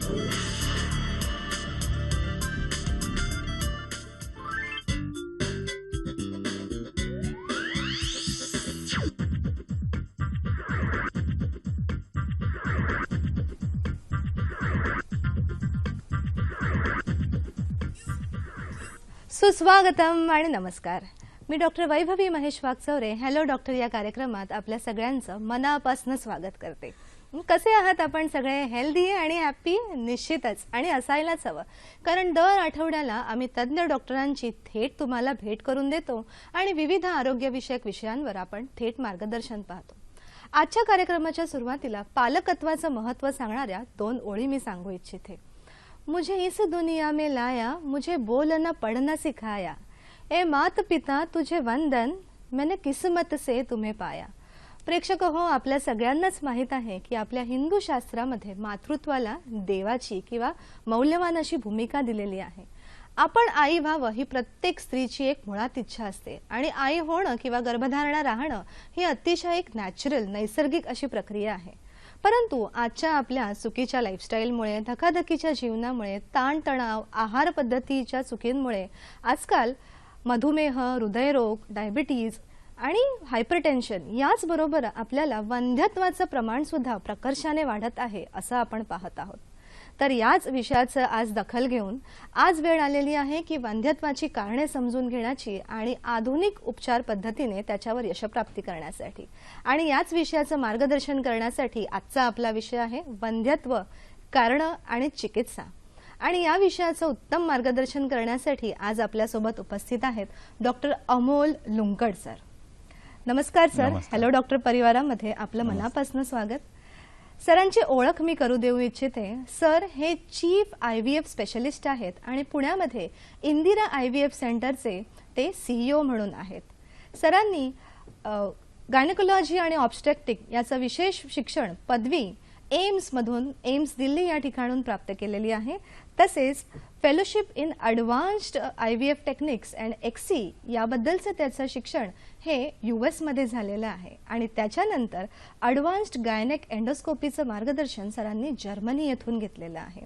सुस्वागतम आणि नमस्कार. मी doctor Vaibhavi Mahesh Waghchaure hello doctor या कार्यक्रमात आपल्या सगळ्यांचं मनापासून स्वागत करते. कसे आहात आपण सगळे? हेल्दी आणि हॅपी? निश्चितच, आणि असायलाच हवं, कारण दर आठवड्याला आम्ही तज्ञ डॉक्टरांची थेट तुम्हाला भेट करून देतो आणि विविध आरोग्यविषयक विषयांवर आपण थेट मार्गदर्शन पाहतो. आजच्या कार्यक्रमाच्या सुरुवातीला पालकत्वाचं महत्त्व सांगणाऱ्या 2 ओळी मी सांगू इच्छिते. मुझे इस दुनिया में लाया, मुझे बोलना पढ़ना सिखाया, ए मात पिता तुझे वंदन, मैंने किस्मत से तुम्हें पाया. प्रेक्षक हो, आपल्या सगळ्यांनाच माहीत आहे की आपल्या हिंदू शास्त्रामध्ये मातृत्वाला देवाची किंवा मौल्यवान अशी भूमिका दिलेली आहे. आपण आई व्हावं ही प्रत्येक स्त्रीची एक मुळात इच्छा असते आणि आई होणं किंवा गर्भधारणा राहणं ही अतिशय एक नॅचरल नैसर्गिक अशी प्रक्रिया आहे. परंतु आजच्या आपल्या चुकीच्या लाईफस्टाईलमुळे, धकाधकीच्या जीवनामुळे, ताणतणाव, आहार पद्धतीच्या चुकींमुळे आजकाल मधुमेह, हृदयरोग, डायबिटीज आणि हायपरटेन्शन याचबरोबर आपल्याला वंध्यत्वाचं प्रमाण सुद्धा प्रकर्षाने वाढत आहे असं आपण पाहत आहोत. तर याच विषयाचं आज दखल घेऊन आज वेळ आलेली आहे की वंध्यत्वाची कारणे समजून घेण्याची आणि आधुनिक उपचार पद्धतीने त्याच्यावर यशप्राप्ती करण्यासाठी. आणि याच विषयाचं मार्गदर्शन करण्यासाठी आजचा आपला विषय आहे वंध्यत्व, कारणं आणि चिकित्सा. आणि या विषयाचं उत्तम मार्गदर्शन करण्यासाठी आज आपल्यासोबत उपस्थित आहेत डॉक्टर अमोल लुंकड सर. नमस्कार सर. हॅलो डॉक्टर परिवारामध्ये आपलं मनापासून स्वागत. सरांची ओळख मी करू देऊ इच्छिते. सर हे चीफ IVF स्पेशलिस्ट आहेत आणि पुण्यामध्ये इंदिरा IVF सेंटरचे ते CEO म्हणून आहेत. सरांनी गायनेकोलॉजी आणि ऑब्स्टेट्रिक याचं विशेष शिक्षण पदवी एम्स दिल्ली या ठिकाणून प्राप्त केलेली आहे. तसेच fellowship in advanced IVF techniques and XC याबद्दलचं त्याचं शिक्षण हे US मध्ये झालेलं आहे. आणि त्याच्यानंतर ॲडव्हान्स्ड गायनेक एंडोस्कोपीचं मार्गदर्शन सरांनी जर्मनी येथून घेतलेलं आहे.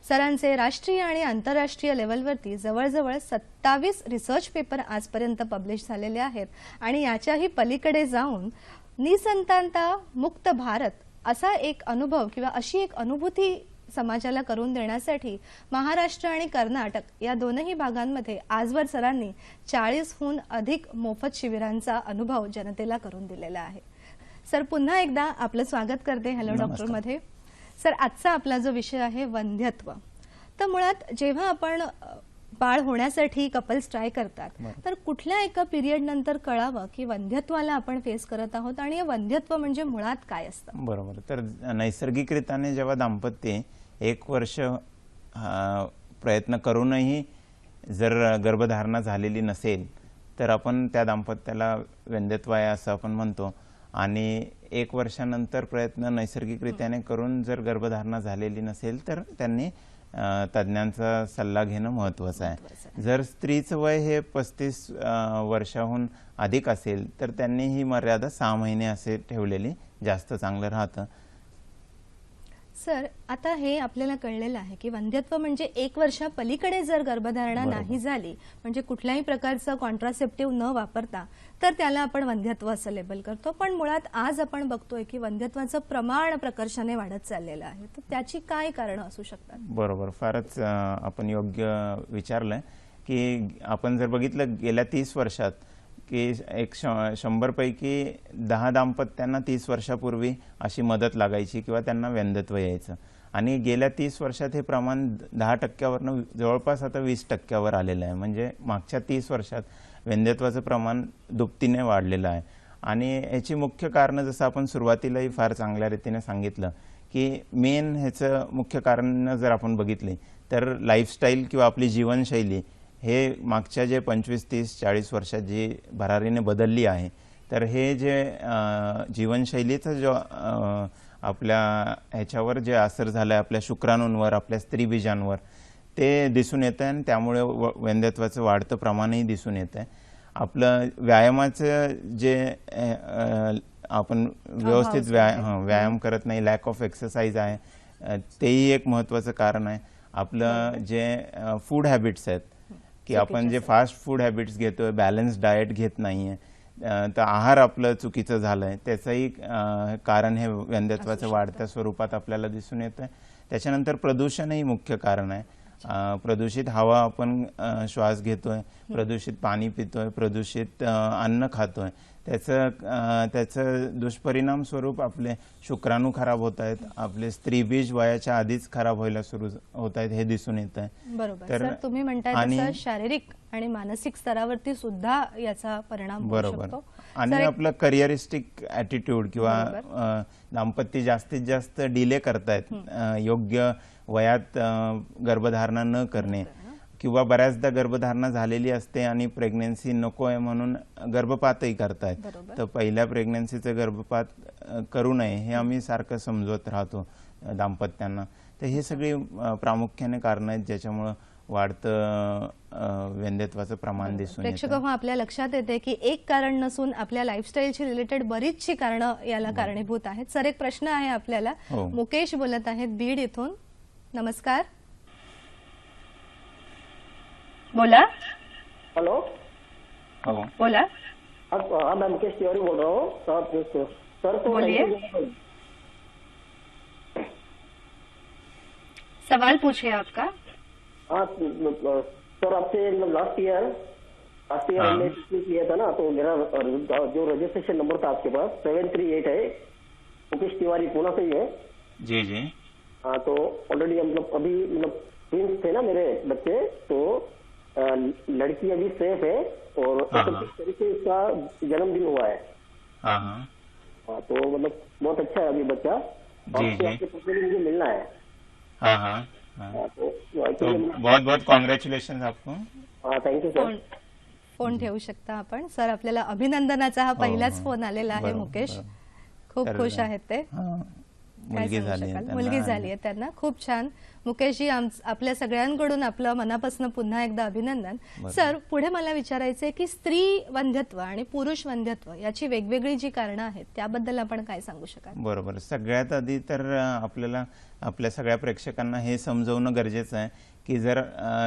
सरांचे राष्ट्रीय आणि आंतरराष्ट्रीय लेवलवरती जवळजवळ 27 रिसर्च पेपर आजपर्यंत पब्लिश झालेले आहेत. आणि याच्याही पलीकडे जाऊन निसंतानता मुक्त भारत असा एक अनुभव किंवा अशी एक अनुभूती समाजाला करून देण्यासाठी महाराष्ट्र आणि कर्नाटक या दोनही भागांमध्ये आजवर सरांनी 40हून अधिक मोफत शिबिरांचा अनुभव जनतेला करून दिलेला आहे. सर पुन्हा एकदा आपलं स्वागत करते हॅलो डॉक्टर मध्ये. सर आजचा आपला जो विषय आहे वंध्यत्व. तर मुळात जेव्हा आपण बाळ होण्यासाठी कपल्स ट्राय करतात तर कुठल्या एका पिरियड नंतर कळावं की वंध्यत्वाला आपण फेस करत आहोत आणि हे वंध्यत्व म्हणजे मुळात काय असतं? बरोबर. तर नैसर्गिकरित्याने जेव्हा दाम्पत्य 1 वर्ष प्रयत्न करूनही जर गर्भधारणा झालेली नसेल तर आपण त्या दाम्पत्याला वंध्यत्व आहे असं आपण म्हणतो. आणि 1 वर्षानंतर प्रयत्न नैसर्गिकरित्याने करून जर गर्भधारणा झालेली नसेल तर त्यांनी तज्ञांचा सल्ला घेणं महत्त्वाचं आहे. जर स्त्रीचं वय हे 35 वर्षाहून अधिक असेल तर त्यांनी ही मर्यादा 6 महिने असे ठेवलेली जास्त चांगलं राहतं. सर आता हे आपल्याला कळलेलं आहे की वंध्यत्व म्हणजे 1 वर्षा पलीकडे जर गर्भधारणा नाही झाली म्हणजे कुठल्याही प्रकारचं कॉन्ट्रासेप्टिव्ह न वापरता तर त्याला आपण वंध्यत्व असं लेबल करतो. पण मुळात आज आपण बघतोय की वंध्यत्वाचं प्रमाण प्रकर्षाने वाढत चाललेलं आहे. तर त्याची काय कारणं असू शकतात? बरोबर. फारच आपण योग्य विचारलंय की आपण जर बघितलं गेल्या 30 वर्षात की 100 पैकी 10 दाम्पत्यांना 30 वर्षापूर्वी अशी मदत लागायची किंवा त्यांना वंध्यत्व यायचं. आणि गेल्या 30 वर्षात हे प्रमाण 10%वरनं जवळपास आता 20%वर आलेलं आहे. म्हणजे मागच्या 30 वर्षात वंध्यत्वाचं प्रमाण दुपटीने वाढलेलं आहे. आणि याची मुख्य कारणं जसं आपण सुरुवातीलाही फार चांगल्या रीतीने सांगितलं की मेन ह्याचं मुख्य कारण जर आपण बघितले तर लाईफस्टाईल किंवा आपली जीवनशैली हे मागच्या जे 25, 30, 40 वर्षात जी भरारीने बदलली आहे. तर हे जे जीवनशैलीचा जो आपल्या ह्याच्यावर जे असर झाला आहे आपल्या शुक्राणूंवर, आपल्या स्त्रीबीजांवर ते दिसून येतं आणि त्यामुळे वंध्यत्वाचं वाढतं प्रमाणही दिसून येतं. आपलं व्यायामाचं जे आपण व्यवस्थित व्यायाम करत नाही, लॅक ऑफ एक्सरसाइज आहे, तेही एक महत्त्वाचं कारण आहे. आपलं जे फूड हॅबिट्स आहेत की आपण जे फास्ट फूड हॅबिट्स घेतोय, बॅलन्स डाएट घेत नाहीये, तर आहार आपलं चुकीचं झालंय, त्याचंही कारण हे वंध्यत्वाचं वाढत्या स्वरूपात आपल्याला दिसून येतंय. त्याच्यानंतर प्रदूषणही मुख्य कारण आहे. प्रदूषित हवा आपण श्वास घेतोय, प्रदूषित पाणी पितोय, प्रदूषित अन्न खातोय, त्याचं दुष्परिणाम स्वरूप आपले शुक्राणू खराब होत आहेत, आपले स्त्रीबीज वयाच्या आधीच खराब व्हायला सुरू होत आहेत, हे दिसून येत आहे. बरोबर सर, तुम्ही म्हणताय तसं शारीरिक आणि मानसिक स्तरावरती सुद्धा याचा परिणाम होऊ शकतो. बरोबर. आणि आपलं करिअरिस्टिक ॲटिट्यूड किंवा दाम्पत्य जास्तीत जास्त डिले करतायत, योग्य वयात गर्भधारणा न करणे किंवा बऱ्याचदा गर्भधारणा झालेली असते आणि प्रेग्नन्सी नको आहे म्हणून गर्भपातही करतायत. तर पहिल्या प्रेग्नन्सीचं गर्भपात करू नये हे आम्ही सारखं समजवत राहतो दाम्पत्यांना. तर हे सगळी प्रामुख्याने कारण आहेत ज्याच्यामुळं वाढतं वंध्यत्वाचं प्रमाण दिसून येतं. प्रेक्षक आपल्या लक्षात येते की एक कारण नसून आपल्या लाईफस्टाईलशी रिलेटेड बरीचशी कारणं याला कारणीभूत आहेत. सर, एक प्रश्न आहे आपल्याला. मुकेश बोलत आहेत बीड इथून. नमस्कार, बोला. हेलो, बोला. हाँ मैं मुकेश तिवारी बोल रहा हूँ सर। तो बोलिए, सवाल पूछिए आपका। हाँ सर, आपसे लास्ट ईयर हमने किया था ना, तो मेरा जो रजिस्ट्रेशन नंबर था आपके पास 738 है, मुकेश तिवारी पूना से ही है। जी जी। हाँ, तो ऑलरेडी अभी ट्विंस थे ना मेरे बच्चे, तो लड़की अभी सेफ है और 31 तारीख से इसका जन्मदिन हुआ है। हाँ, तो बहुत अच्छा है अभी बच्चा। मुझे मिलना है। तो बहुत बहुत कॉन्ग्रॅच्युलेशन आपको। हाँ, थँक्यू सर। फोन ठेवू शकता आपण. सर, आपल्याला अभिनंदनाचा हा पहिलाच फोन आलेला आहे. मुकेश खूप खुश आहेत ते. मुलगी झाली आहे त्यांना. खूप छान. मुकेशजी, आपल्या सगळ्यांकडून आपलं मनापासून पुन्हा एकदा अभिनंदन. सर, पुढे मला विचारायचंय की स्त्री वंध्यत्व आणि पुरुष वंध्यत्व याची वेगवेगळी जी कारणं आहेत त्याबद्दल आपण काय सांगू शकाल? बरोबर. सगळ्यात आधी तर आपल्याला आपल्या सगळ्या प्रेक्षकांना हे समजवणं गरजेचं आहे की जर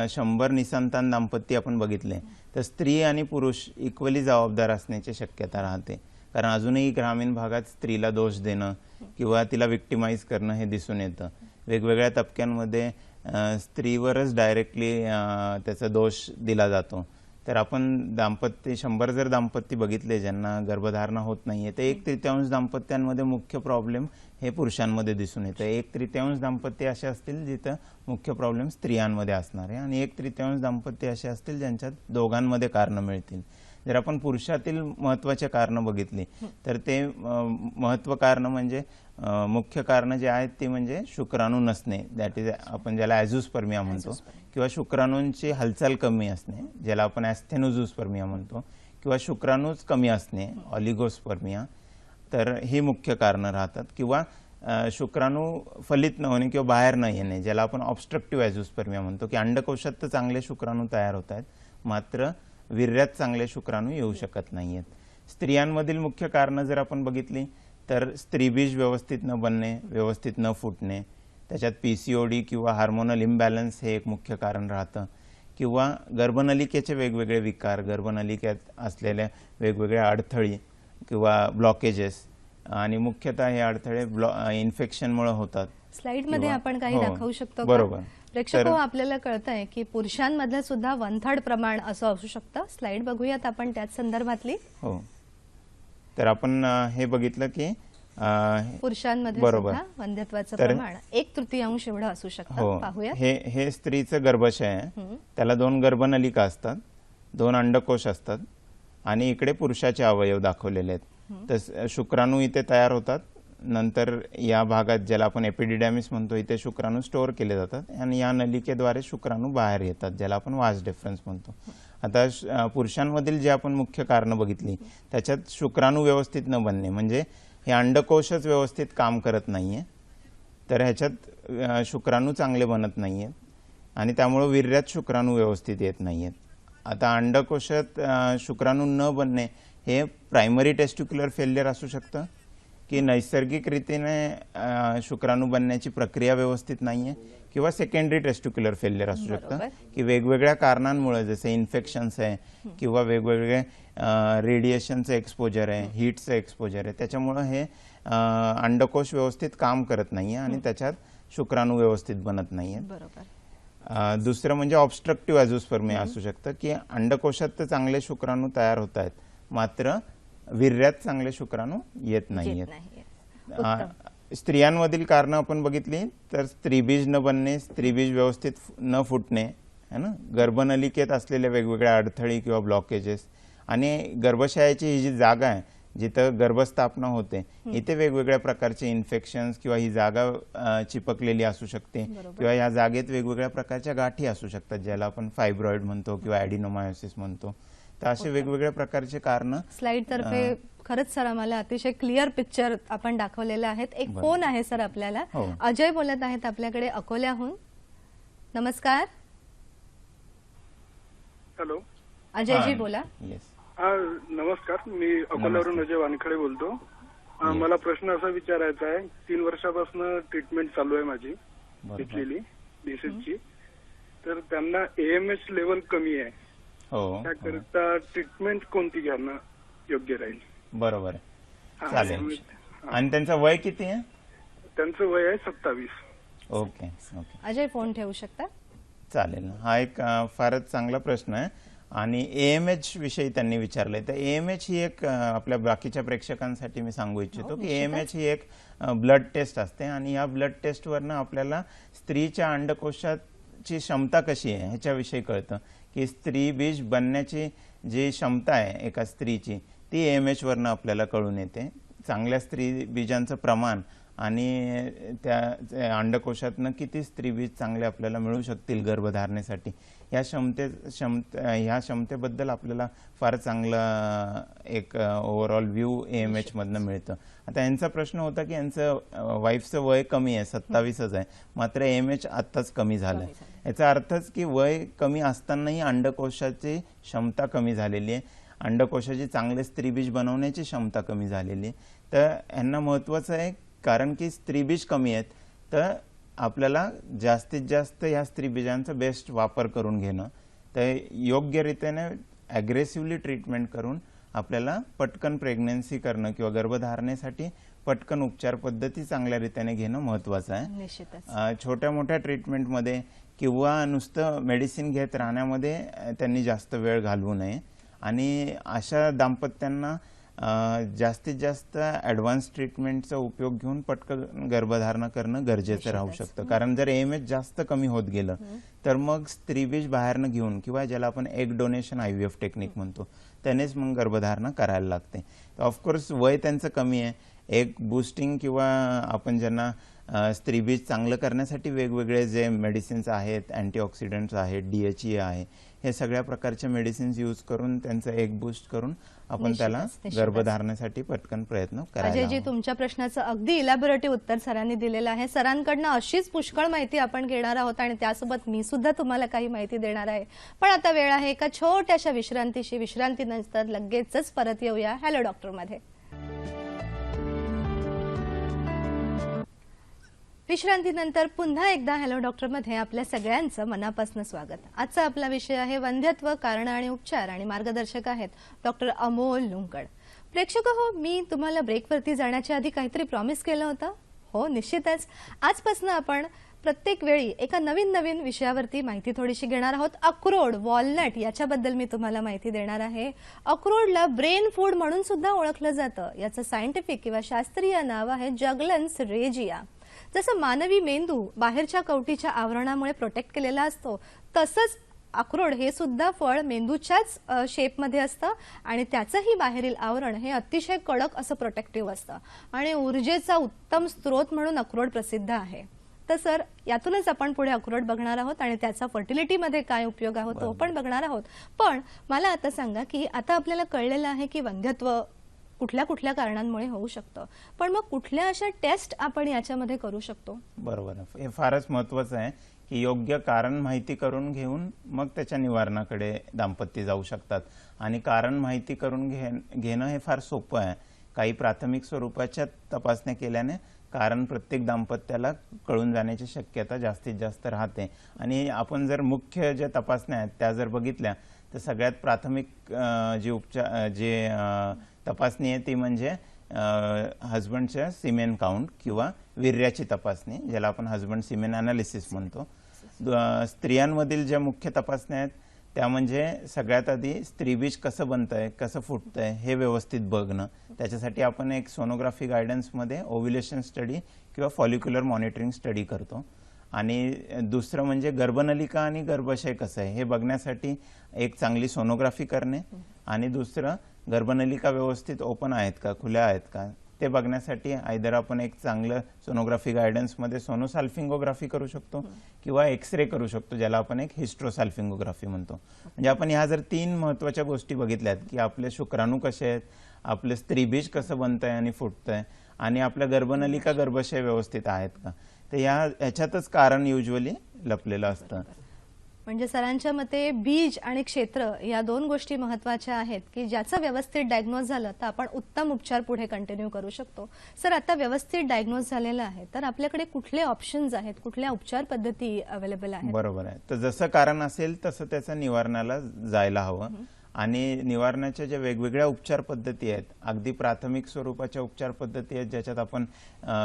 100 निसंतान दाम्पत्य आपण बघितले तर स्त्री आणि पुरुष इक्वली जबाबदार असण्याची शक्यता राहते. कारण अजूनही ग्रामीण भागात स्त्रीला दोष देणं किंवा तिला विक्टिमाइज करणं हे दिसून येतं. वेगवेगळ्या तबक्यांमध्ये स्त्रीवरच डायरेक्टली त्याचा दोष दिला जातो. तर आपण दाम्पत्य 100 जर दाम्पत्य बघितले ज्यांना गर्भधारणा होत नाहीये, तर 1/3 दाम्पत्यांमध्ये मुख्य प्रॉब्लेम हे पुरुषांमध्ये दिसून येतं. 1/3 दाम्पत्य असे असतील जिथं मुख्य प्रॉब्लेम स्त्रियांमध्ये असणार आहे आणि 1/3 दाम्पत्य असे असतील ज्यांच्यात दोघांमध्ये कारणं मिळतील. जर आपण पुरुषातील महत्त्वाचे कारणं बघितली तर ते महत्त्व कारणं म्हणजे मुख्य कारणं जे आहेत ती म्हणजे शुक्राणू नसणे, दॅट इज आपण ज्याला ॲझोस्पर्मिया म्हणतो, किंवा शुक्राणूंची हालचाल कमी असणे ज्याला आपण ॲस्थेनोझोस्पर्मिया म्हणतो, किंवा शुक्राणूच कमी असणे ऑलिगोस्पर्मिया. तर ही मुख्य कारणं राहतात. किंवा शुक्राणू फलित न होणे किंवा बाहेर न येणे ज्याला आपण ऑब्स्ट्रक्टिव्ह ॲझोस्पर्मिया म्हणतो, की अंडकोशात तर चांगले शुक्राणू तयार होत आहेत मात्र वीर्यात चांगले शुक्राणू येऊ शकत नाहीयेत. स्त्रियांमधील मुख्य कारणं जर आपण बघितली तर स्त्रीबीज व्यवस्थित न बनणे, व्यवस्थित न फुटणे, त्याच्यात PCOD किंवा हार्मोनल इम्बॅलन्स हे एक मुख्य कारण राहतं, किंवा गर्भनलिकेचे वेगवेगळे विकार, गर्भनलिकेत असलेल्या वेगवेगळ्या अडथळी किंवा ब्लॉकेजेस, आणि मुख्यतः हे अडथळे इन्फेक्शनमुळे होतात. स्लाइडमध्ये आपण काही दाखवू शकतो? बरोबर. प्रेक्षक आपल्याला कळतंय की पुरुषांमधलं सुद्धा 1/3 प्रमाण असं असू शकतं. स्लाइड बघूयात आपण त्याच संदर्भातली. हो, तर आपण हे बघितलं की पुरुषांमध्ये सुद्धा वंध्यत्वाचं प्रमाण 1/3 एवढं असू शकतं. पाहूया. हे स्त्रीचं गर्भाशय आहे, त्याला 2 गर्भनलिका असतात, 2 अंडकोश असतात आणि इकडे पुरुषाचे अवयव दाखवलेले आहेत. तर शुक्राणू इथे तयार होतात. नंतर या भागात ज्याला आपण एपिडिडॅमिस म्हणतो इथे शुक्राणू स्टोअर केले जातात आणि या नलिकेद्वारे शुक्राणू बाहेर येतात ज्याला आपण वास डिफरन्स म्हणतो. आता पुरुषांमधील जे आपण मुख्य कारणं बघितली त्याच्यात शुक्राणू व्यवस्थित न बनणे म्हणजे हे अंडकोशच व्यवस्थित काम करत नाहीये, तर ह्याच्यात शुक्राणू चांगले बनत नाहीयेत आणि त्यामुळे वीर्यात शुक्राणू व्यवस्थित येत नाहीयेत. आता अंडकोशात शुक्राणू न बनणे हे प्रायमरी टेस्टिक्युलर फेल्युअर असू शकतं की नैसर्गिक रीतीने शुक्राणू बनण्याची प्रक्रिया व्यवस्थित नाहीये किंवा सेकंडरी टेस्टिक्युलर फेल्युअर असू शकतं की वेगवेगळ्या कारणांमुळे जसे इन्फेक्शन्स आहे किंवा वेगवेगळे रेडिएशनचं एक्सपोजर आहे, हीटचं एक्सपोजर आहे, त्याच्यामुळे हे अंडकोश व्यवस्थित काम करत नाहीये आणि त्याच्यात शुक्राणू व्यवस्थित बनत नाहीये. बरोबर. दुसरं म्हणजे ऑब्स्ट्रक्टिव्ह अझोस्पर्मिया असू शकतं की अंडकोशात तर चांगले शुक्राणू तयार होत आहेत मात्र वीर्यात चांगले शुक्राणू येत नाहीयेत. स्त्रियांमधील कारण आपण बघितली तर स्त्रीबीज न बनणे, स्त्रीबीज व्यवस्थित न फुटणे है ना, गर्भनलिकेत असलेल्या वेगवेगळ्या अडथळे किंवा ब्लॉकेजेस आणि गर्भाशयाची ही जी जागा आहे जिथं गर्भस्थापना होते इथे वेगवेगळ्या प्रकारचे इन्फेक्शन्स किंवा ही जागा चिपकलेली असू शकते किंवा या जागेत वेगवेगळ्या प्रकारच्या गाठी असू शकतात ज्याला आपण फायब्रॉइड म्हणतो किंवा ॲडिनोमायोसिस म्हणतो. तर असे वेगवेगळ्या प्रकारचे कारण स्लाइड तर्फे खरंच सर आम्हाला अतिशय क्लिअर पिक्चर आपण दाखवलेलं आहे. एक फोन आहे सर आपल्याला. अजय बोलत आहेत आपल्याकडे अकोल्याहून. नमस्कार. हॅलो अजयजी बोला. नमस्कार, मी अकोल्यावरून अजय वानखडे बोलतो. मला प्रश्न असा विचारायचा आहे, 3 वर्षापासून ट्रीटमेंट चालू आहे माझी घेतलेली डिसीजची. तर त्यांना AMH लेवल कमी आहे, त्याकरिता ट्रीटमेंट कोणती घेणं योग्य राहील? बरोबर आहे, चालेल. आणि त्यांचं वय किती आहे? त्यांचं वय आहे 27. ओके ओके अजय फोन ठेवू शकता. चालेल. हा एक फारच चांगला प्रश्न आहे आणि AMH विषयी त्यांनी विचारलंय. तर AMH ही एक आपल्या बाकीच्या प्रेक्षकांसाठी मी सांगू इच्छितो की AMH ही एक ब्लड टेस्ट असते आणि या ब्लड टेस्टवरनं आपल्याला स्त्रीच्या अंडकोशाची क्षमता कशी आहे ह्याच्याविषयी कळतं की स्त्री बीज बनण्याची जी क्षमता आहे एका स्त्रीची ती AMH वरनं आपल्याला कळून येते. चांगल्या स्त्री बीजांचं प्रमाण आणि त्या अंडकोशातनं किती स्त्रीबीज चांगले आपल्याला मिळू शकतील गर्भधारणेसाठी ह्या क्षमतेबद्दल आपल्याला फार चांगला एक ओव्हरऑल व्ह्यू AMH मधनं मिळतं. आता यांचा प्रश्न होता की यांचं वाईफचं वय कमी आहे, 27च आहे, मात्र AMH आत्ताच कमी झालंय. याचा अर्थच की वय कमी असतानाही अंडकोशाची क्षमता कमी झालेली आहे, अंडकोशाची चांगले स्त्रीबीज बनवण्याची क्षमता कमी झालेली आहे. तर यांना महत्वाचं आहे कारण की स्त्रीबीज कमी आहेत तर आपल्याला जास्तीत जास्त या स्त्रीबीजांचा बेस्ट वापर करून घेणं, तर योग्य रीतीने ॲग्रेसिव्हली ट्रीटमेंट करून आपल्याला पटकन प्रेग्नन्सी करणं किंवा गर्भधारणेसाठी पटकन उपचार पद्धती चांगल्या रीतीने घेणं महत्वाचं आहे. निश्चितच छोट्या मोठ्या ट्रीटमेंटमध्ये किंवा नुसतं मेडिसिन घेत राहण्यामध्ये त्यांनी जास्त वेळ घालवू नये आणि अशा दाम्पत्यांना जास्तीत जास्त ॲडव्हान्स ट्रीटमेंटचा उपयोग घेऊन पटकन गर्भधारणा करणं गरजेचं राहू शकतं. कारण जर AMH जास्त कमी होत गेलं तर मग स्त्रीबीज बाहेरनं घेऊन किंवा ज्याला आपण एग डोनेशन IVF टेक्निक म्हणतो त्यानेच मग गर्भधारणा करायला लागते. ऑफकोर्स वय त्यांचं कमी आहे, एग बूस्टिंग किंवा आपण ज्यांना स्त्रीबीज चांगलं करण्यासाठी वेगवेगळे जे मेडिसिन्स आहेत, अँटीऑक्सिडंट्स आहेत, DHEA आहे, हे सगळ्या प्रकारचे मेडिसिन्स यूज करून त्यांचं एग बूस्ट करून आपण त्याला गर्भधारणेसाठी पटकन प्रयत्न करायला. अजयजी तुमच्या प्रश्नाचं अगदी इलॅबोरेटिव्ह उत्तर सरांनी दिलेलं आहे. सरांकडनं अशीच पुष्कळ माहिती आपण घेणार आहोत आणि त्यासोबत मी सुद्धा तुम्हाला काही माहिती देणार आहे. पण आता वेळ आहे एका छोट्याशा विश्रांतीशी. विश्रांतीनंतर लगेचच परत येऊया हॅलो डॉक्टर मध्ये. विश्रांतीनंतर पुन्हा एकदा हॅलो डॉक्टर मध्ये आपल्या सगळ्यांचं मनापासून स्वागत. आजचा आपला विषय आहे वंध्यत्व, कारण आणि उपचार आणि मार्गदर्शक आहेत डॉक्टर अमोल लुंकड. प्रेक्षक हो, मी तुम्हाला ब्रेकवरती जाण्याच्या आधी काहीतरी प्रॉमिस केलं होतं. हो निश्चितच आजपासून आपण प्रत्येक वेळी एका नवीन विषयावरती माहिती थोडीशी घेणार आहोत. अक्रोड, वॉलनट याच्याबद्दल मी तुम्हाला माहिती देणार आहे. अक्रोडला ब्रेन फूड म्हणून सुद्धा ओळखलं जातं. याचं सायंटिफिक किंवा शास्त्रीय नाव आहे जगलन्स रेजिया. जसं मानवी मेंदू बाहेरच्या कवटीच्या आवरणामुळे प्रोटेक्ट केलेला असतो तसंच अक्रोड हे सुद्धा फळ मेंदूच्याच शेपमध्ये असतं आणि त्याचंही बाहेरील आवरण हे अतिशय कडक असं प्रोटेक्टिव्ह असतं आणि ऊर्जेचा उत्तम स्रोत म्हणून अक्रोड प्रसिद्ध आहे. तर सर यातूनच आपण पुढे अक्रोड बघणार आहोत आणि त्याचा फर्टिलिटीमध्ये काय उपयोग आहे तो पण बघणार आहोत. पण मला आता सांगा की आता आपल्याला कळलेलं आहे की वंध्यत्व कुठल्या कारणांमुळे होऊ शकतं, पण मग कुठल्या अशा टेस्ट आपण याच्यामध्ये करू शकतो? बरोबर, हे फारच महत्वाचं आहे की योग्य कारण माहिती करून घेऊन मग त्याच्या निवारणाकडे दाम्पत्य जाऊ शकतात. आणि कारण माहिती करून घेणं हे फार सोपं आहे काही प्राथमिक स्वरूपाच्या तपासण्या केल्याने कारण प्रत्येक दाम्पत्याला कळून जाण्याची शक्यता जास्तीत जास्त राहते. आणि आपण जर मुख्य ज्या तपासण्या आहेत त्या जर बघितल्या तर सगळ्यात प्राथमिक तपासणी आहे ती म्हणजे हजबंडच्या सिमेन काउंट किंवा वीर्याची तपासणी, ज्याला आपण हजबंड सिमेन अनालिसिस म्हणतो. स्त्रियांमधील ज्या मुख्य तपासण्या आहेत त्या म्हणजे सगळ्यात आधी स्त्रीबीज कसं बनतंय, कसं फुटतंय हे व्यवस्थित बघणं. त्याच्यासाठी आपण एक सोनोग्राफी गायडन्समध्ये ओव्ह्युलेशन स्टडी किंवा फॉलिक्युलर मॉनिटरिंग स्टडी करतो. आणि दुसरं म्हणजे गर्भनलिका आणि गर्भाशय कसं आहे हे बघण्यासाठी एक चांगली सोनोग्राफी करणे. आणि दुसरं गर्भनलिका व्यवस्थित ओपन आहेत का, खुल्या आहेत का ते बघण्यासाठी आयदर आपण एक चांगलं सोनोग्राफी गायडन्समध्ये सोनोसाल्फिंगोग्राफी करू शकतो किंवा एक्सरे करू शकतो, ज्याला आपण एक हिस्ट्रोसाल्फिंगोग्राफी म्हणतो. म्हणजे आपण ह्या जर 3 महत्त्वाच्या गोष्टी बघितल्यात की आपले शुक्राणू कसे आहेत, आपलं स्त्रीबीज कसं बनतंय आणि फुटतंय, आणि आपल्या गर्भनलिका गर्भाशय व्यवस्थित आहेत का, तर ह्याच्यातच कारण युजली लपलेलं असतं. म्हणजे सरांच्या मते बीज आणि क्षेत्र या 2 गोष्टी महत्त्वाच्या आहेत की ज्याचं व्यवस्थित डायग्नोज झालं तर आपण उत्तम उपचार पुढे कंटिन्यू करू शकतो. सर, आता व्यवस्थित डायग्नोज झालेलं आहे तर आपल्याकडे कुठले ऑप्शन्स आहेत, कुठल्या उपचार पद्धती अवेलेबल आहेत? बरोबर आहे. तर जसं कारण असेल तसं त्याचं निवारणाला जायला हवं. आणि निवारणाच्या ज्या वेगवेगळ्या उपचार पद्धती आहेत, अगदी प्राथमिक स्वरूपाच्या उपचार पद्धती आहेत ज्याच्यात आपण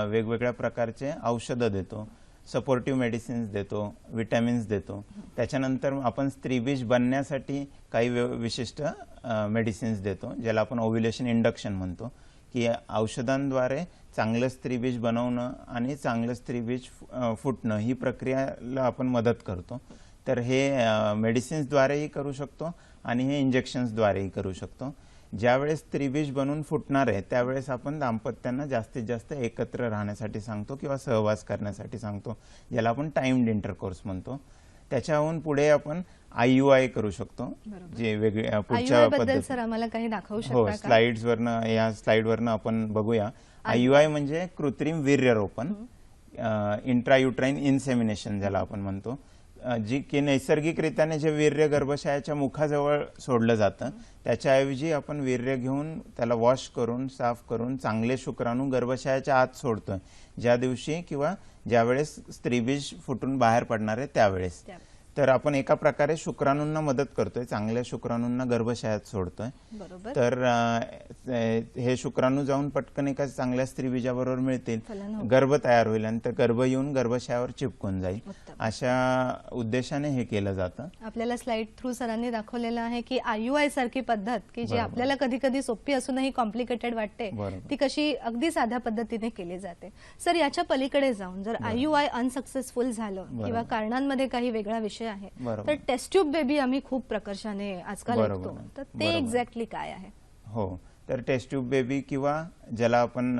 वेगवेगळ्या प्रकारचे औषधं देतो, सपोर्टिव्ह मेडिसिन्स देतो, विटॅमिन्स देतो. त्याच्यानंतर आपण स्त्रीबीज बनण्यासाठी काही विशिष्ट मेडिसिन्स देतो, ज्याला आपण ओव्ह्युलेशन इंडक्शन म्हणतो, की औषधांद्वारे चांगलं स्त्रीबीज बनवणं आणि चांगलं स्त्रीबीज फुटणं ही प्रक्रियाला आपण मदत करतो. तर हे मेडिसिन्सद्वारेही करू शकतो आणि हे इंजेक्शन्सद्वारेही करू शकतो. ज्यावेळेस स्त्रीबीज बनून फुटणार आहे त्यावेळेस आपण दाम्पत्यांना जास्तीत जास्त एकत्र राहण्यासाठी सांगतो किंवा सहवास करण्यासाठी सांगतो, ज्याला आपण टाइम्ड इंटरकोर्स म्हणतो. त्याच्याहून पुढे आपण IUI करू शकतो, जे वेगळ्या पुढच्या बद्दल सर आम्हाला काही दाखवू हो, शकता का? स्लाइड्सवरनं या स्लाइडवरनं आपण बघूया. IUI म्हणजे कृत्रिम वीर्यरोपण, इंट्रायुट्राइन इन्सेमिनेशन ज्याला आपण म्हणतो, जी की नैसर्गिकरित्याने जे वीर्य गर्भाशयाच्या मुखाजवळ सोडलं जातं त्याच्याऐवजी आपण वीर्य घेऊन त्याला वॉश करून साफ करून चांगले शुक्राणू गर्भाशयाच्या आत सोडतोय ज्या दिवशी किंवा ज्यावेळेस स्त्रीबीज फुटून बाहेर पडणार आहे त्यावेळेस. तर आपण एका प्रकारे शुक्राणूंना मदत करतोय, चांगल्या शुक्राणूंना गर्भाशयात सोडतोय. बरोबर. तर हे शुक्राणू जाऊन पटकन एका चांगल्या स्त्रीबीजाबरोबर मिळतील, गर्भ तयार होईल आणि तर गर्भ येऊन गर्भाशयावर चिपकून जाईल, अशा उद्देशाने हे केलं जातं. आपल्याला स्लाइड थ्रू सरांनी दाखवलेलं आहे की IUI सारखी पद्धत की जी आपल्याला कधी कधी सोपी असूनही कॉम्प्लिकेटेड वाटते ती कशी अगदी साध्या पद्धतीने केली जाते. सर, याच्या पलीकडे जाऊन जर IUI अनसक्सेसफुल झालं किंवा कारणांमध्ये काही वेगळा विषय आहे तर टेस्ट ट्यूब बेबी आम्ही खूप प्रकर्षाने आजकाल ऐकतो, तर ते एक्झॅक्टली काय आहे? हो, तर टेस्ट ट्यूब बेबी किंवा ज्याला आपण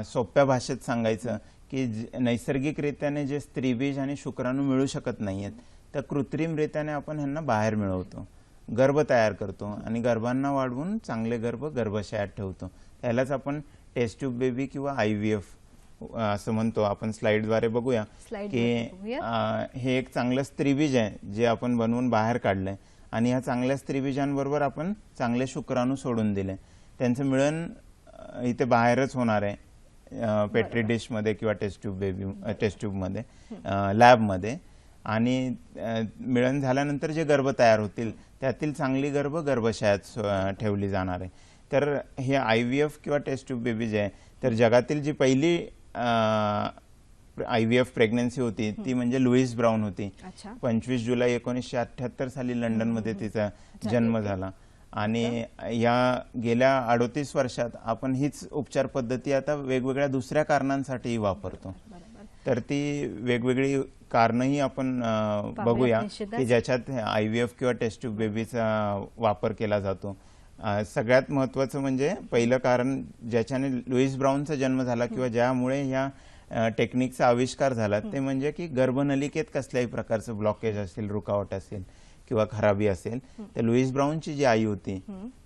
सोप्या भाषेत सांगायचं की नैसर्गिकरित्याने जे स्त्रीबीज आणि शुक्राणू मिळू शकत नाहीयेत तर कृत्रिमरित्याने आपण ह्यांना बाहेर मिळवतो, गर्भ तयार करतो आणि गर्भांना वाढवून चांगले गर्भ गर्भाशयात ठेवतो. यालाच आपण टेस्ट ट्यूब बेबी किंवा IVF असं म्हणतो. आपण स्लाइडद्वारे बघूया की हे एक चांगलं स्त्रीबीज आहे जे आपण बनवून बाहेर काढलंय आणि ह्या चांगल्या स्त्रीबीजांबरोबर आपण चांगले शुक्राणू सोडून दिले. त्यांचं मिळन इथे बाहेरच होणार आहे, पेट्री डिशमध्ये किंवा टेस्ट ट्यूबमध्ये लॅबमध्ये. आणि मिळन झाल्यानंतर जे गर्भ तयार होतील त्यातील चांगली गर्भ गर्भाशयात ठेवली जाणार आहे. तर हे IVF किंवा टेस्ट ट्यूब बेबी जे आहे तर जगातील जी पहिली IVF प्रेग्नन्सी होती ती म्हणजे लुईस ब्राउन होती. 25 जुलै 1978 साली लंडनमध्ये तिचा जन्म झाला. आणि या गेल्या 38 वर्षात आपण हीच उपचार पद्धती आता वेगवेगळ्या दुसऱ्या कारणांसाठी वापरतो. तर ती वेगवेगळी कारणंही आपण बघूया की ज्याच्यात IVF किंवा टेस्ट ट्यूब बेबीचा वापर केला जातो. सगळ्यात महत्त्वाचं म्हणजे पहिलं कारण ज्याच्याने लुईस ब्राउनचा जन्म झाला किंवा ज्यामुळे ह्या टेक्निकचा आविष्कार झाला ते म्हणजे की गर्भनलिकेत कसल्याही प्रकारचं ब्लॉकेज असेल, रुकावट असेल किंवा खराबी असेल तर लुईस ब्राउनची जी आई होती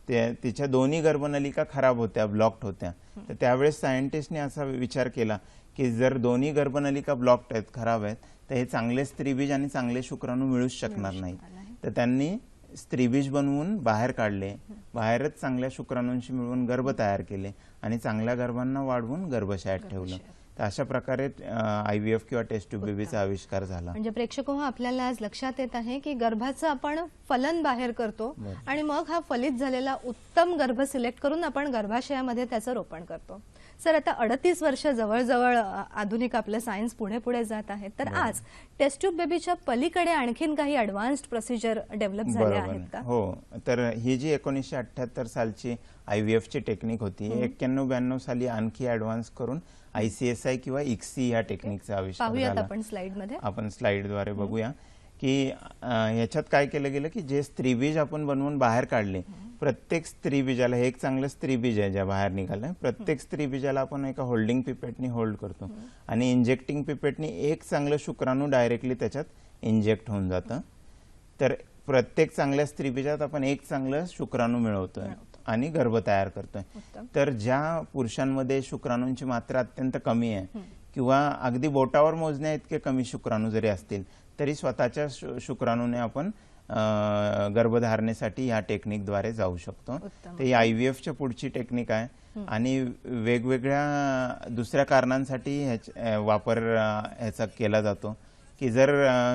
तिच्या दोन्ही गर्भनलिका खराब होत्या, ब्लॉक्ड होत्या. तर त्यावेळेस सायंटिस्टने असा विचार केला की जर दोन्ही गर्भनलिका ब्लॉक्ड आहेत, खराब आहेत, तर हे चांगले स्त्रीबीज आणि चांगले शुक्राणू मिळूच शकणार नाही. तर त्यांनी स्त्रीबीज बनवून बाहेर काढले, बाहेरच चांगल्या शुक्राणूंशी मिळवून गर्भ तयार केले आणि चांगल्या गर्भांना वाढवून गर्भाशयात ठेवलं. तर अशा प्रकारे IVF किंवा टेस्ट ट्यूब बेबीचा आविष्कार झाला. म्हणजे प्रेक्षक हो, आपल्याला आज लक्षात येत आहे की गर्भाचं आपण फलन बाहेर करतो आणि मग हा फलित झालेला उत्तम गर्भ सिलेक्ट करून आपण गर्भाशयामध्ये त्याचं रोपण करतो. सर, आता 38 वर्ष जवळजवळ आधुनिक आपलं सायन्स पुढे पुढे जात आहे, तर आज टेस्ट ट्यूब बेबीच्या पलीकडे आणखीन काही ॲडव्हान्स्ड प्रोसिजर डेव्हलप झाले आहेत का? हो, तर ही जी 1978 सालची IVF ची टेक्निक होती, 91-92 साली आणखी ॲडव्हान्स करून ICSI किंवा ICSI या टेक्निकचा आविष्कार पाहूयात झाला. आपण स्लाइडमध्ये. आपण स्लाइडद्वारे बघूया की ह्याच्यात काय केलं गेलं की जे स्त्रीबीज आपण बनवून बाहेर काढले, प्रत्येक स्त्रीबीजाला, हे एक चांगलं स्त्रीबीज आहे ज्या बाहेर निघालं, प्रत्येक स्त्रीबीजाला आपण एका होल्डिंग पिपेटनी होल्ड करतो आणि इंजेक्टिंग पिपेटनी एक चांगलं शुक्राणू डायरेक्टली त्याच्यात इंजेक्ट होऊन जातं. तर प्रत्येक चांगल्या स्त्रीबीजात आपण एक चांगलं शुक्राणू मिळवतोय आणि गर्भ तयार करतोय. तर ज्या पुरुषांमध्ये शुक्राणूंची मात्रा अत्यंत कमी आहे किंवा अगदी बोटावर मोजण्या इतके कमी शुक्राणू जरी असतील तरी स्वतःच्या शुक्राणूने आपण गर्भधारणेसाठी या टेक्निकद्वारे जाऊ शकतो. तर ही IVF च्या पुढची टेक्निक आहे आणि वेगवेगळ्या दुसऱ्या कारणांसाठी वापर ह्याचा केला जातो की जर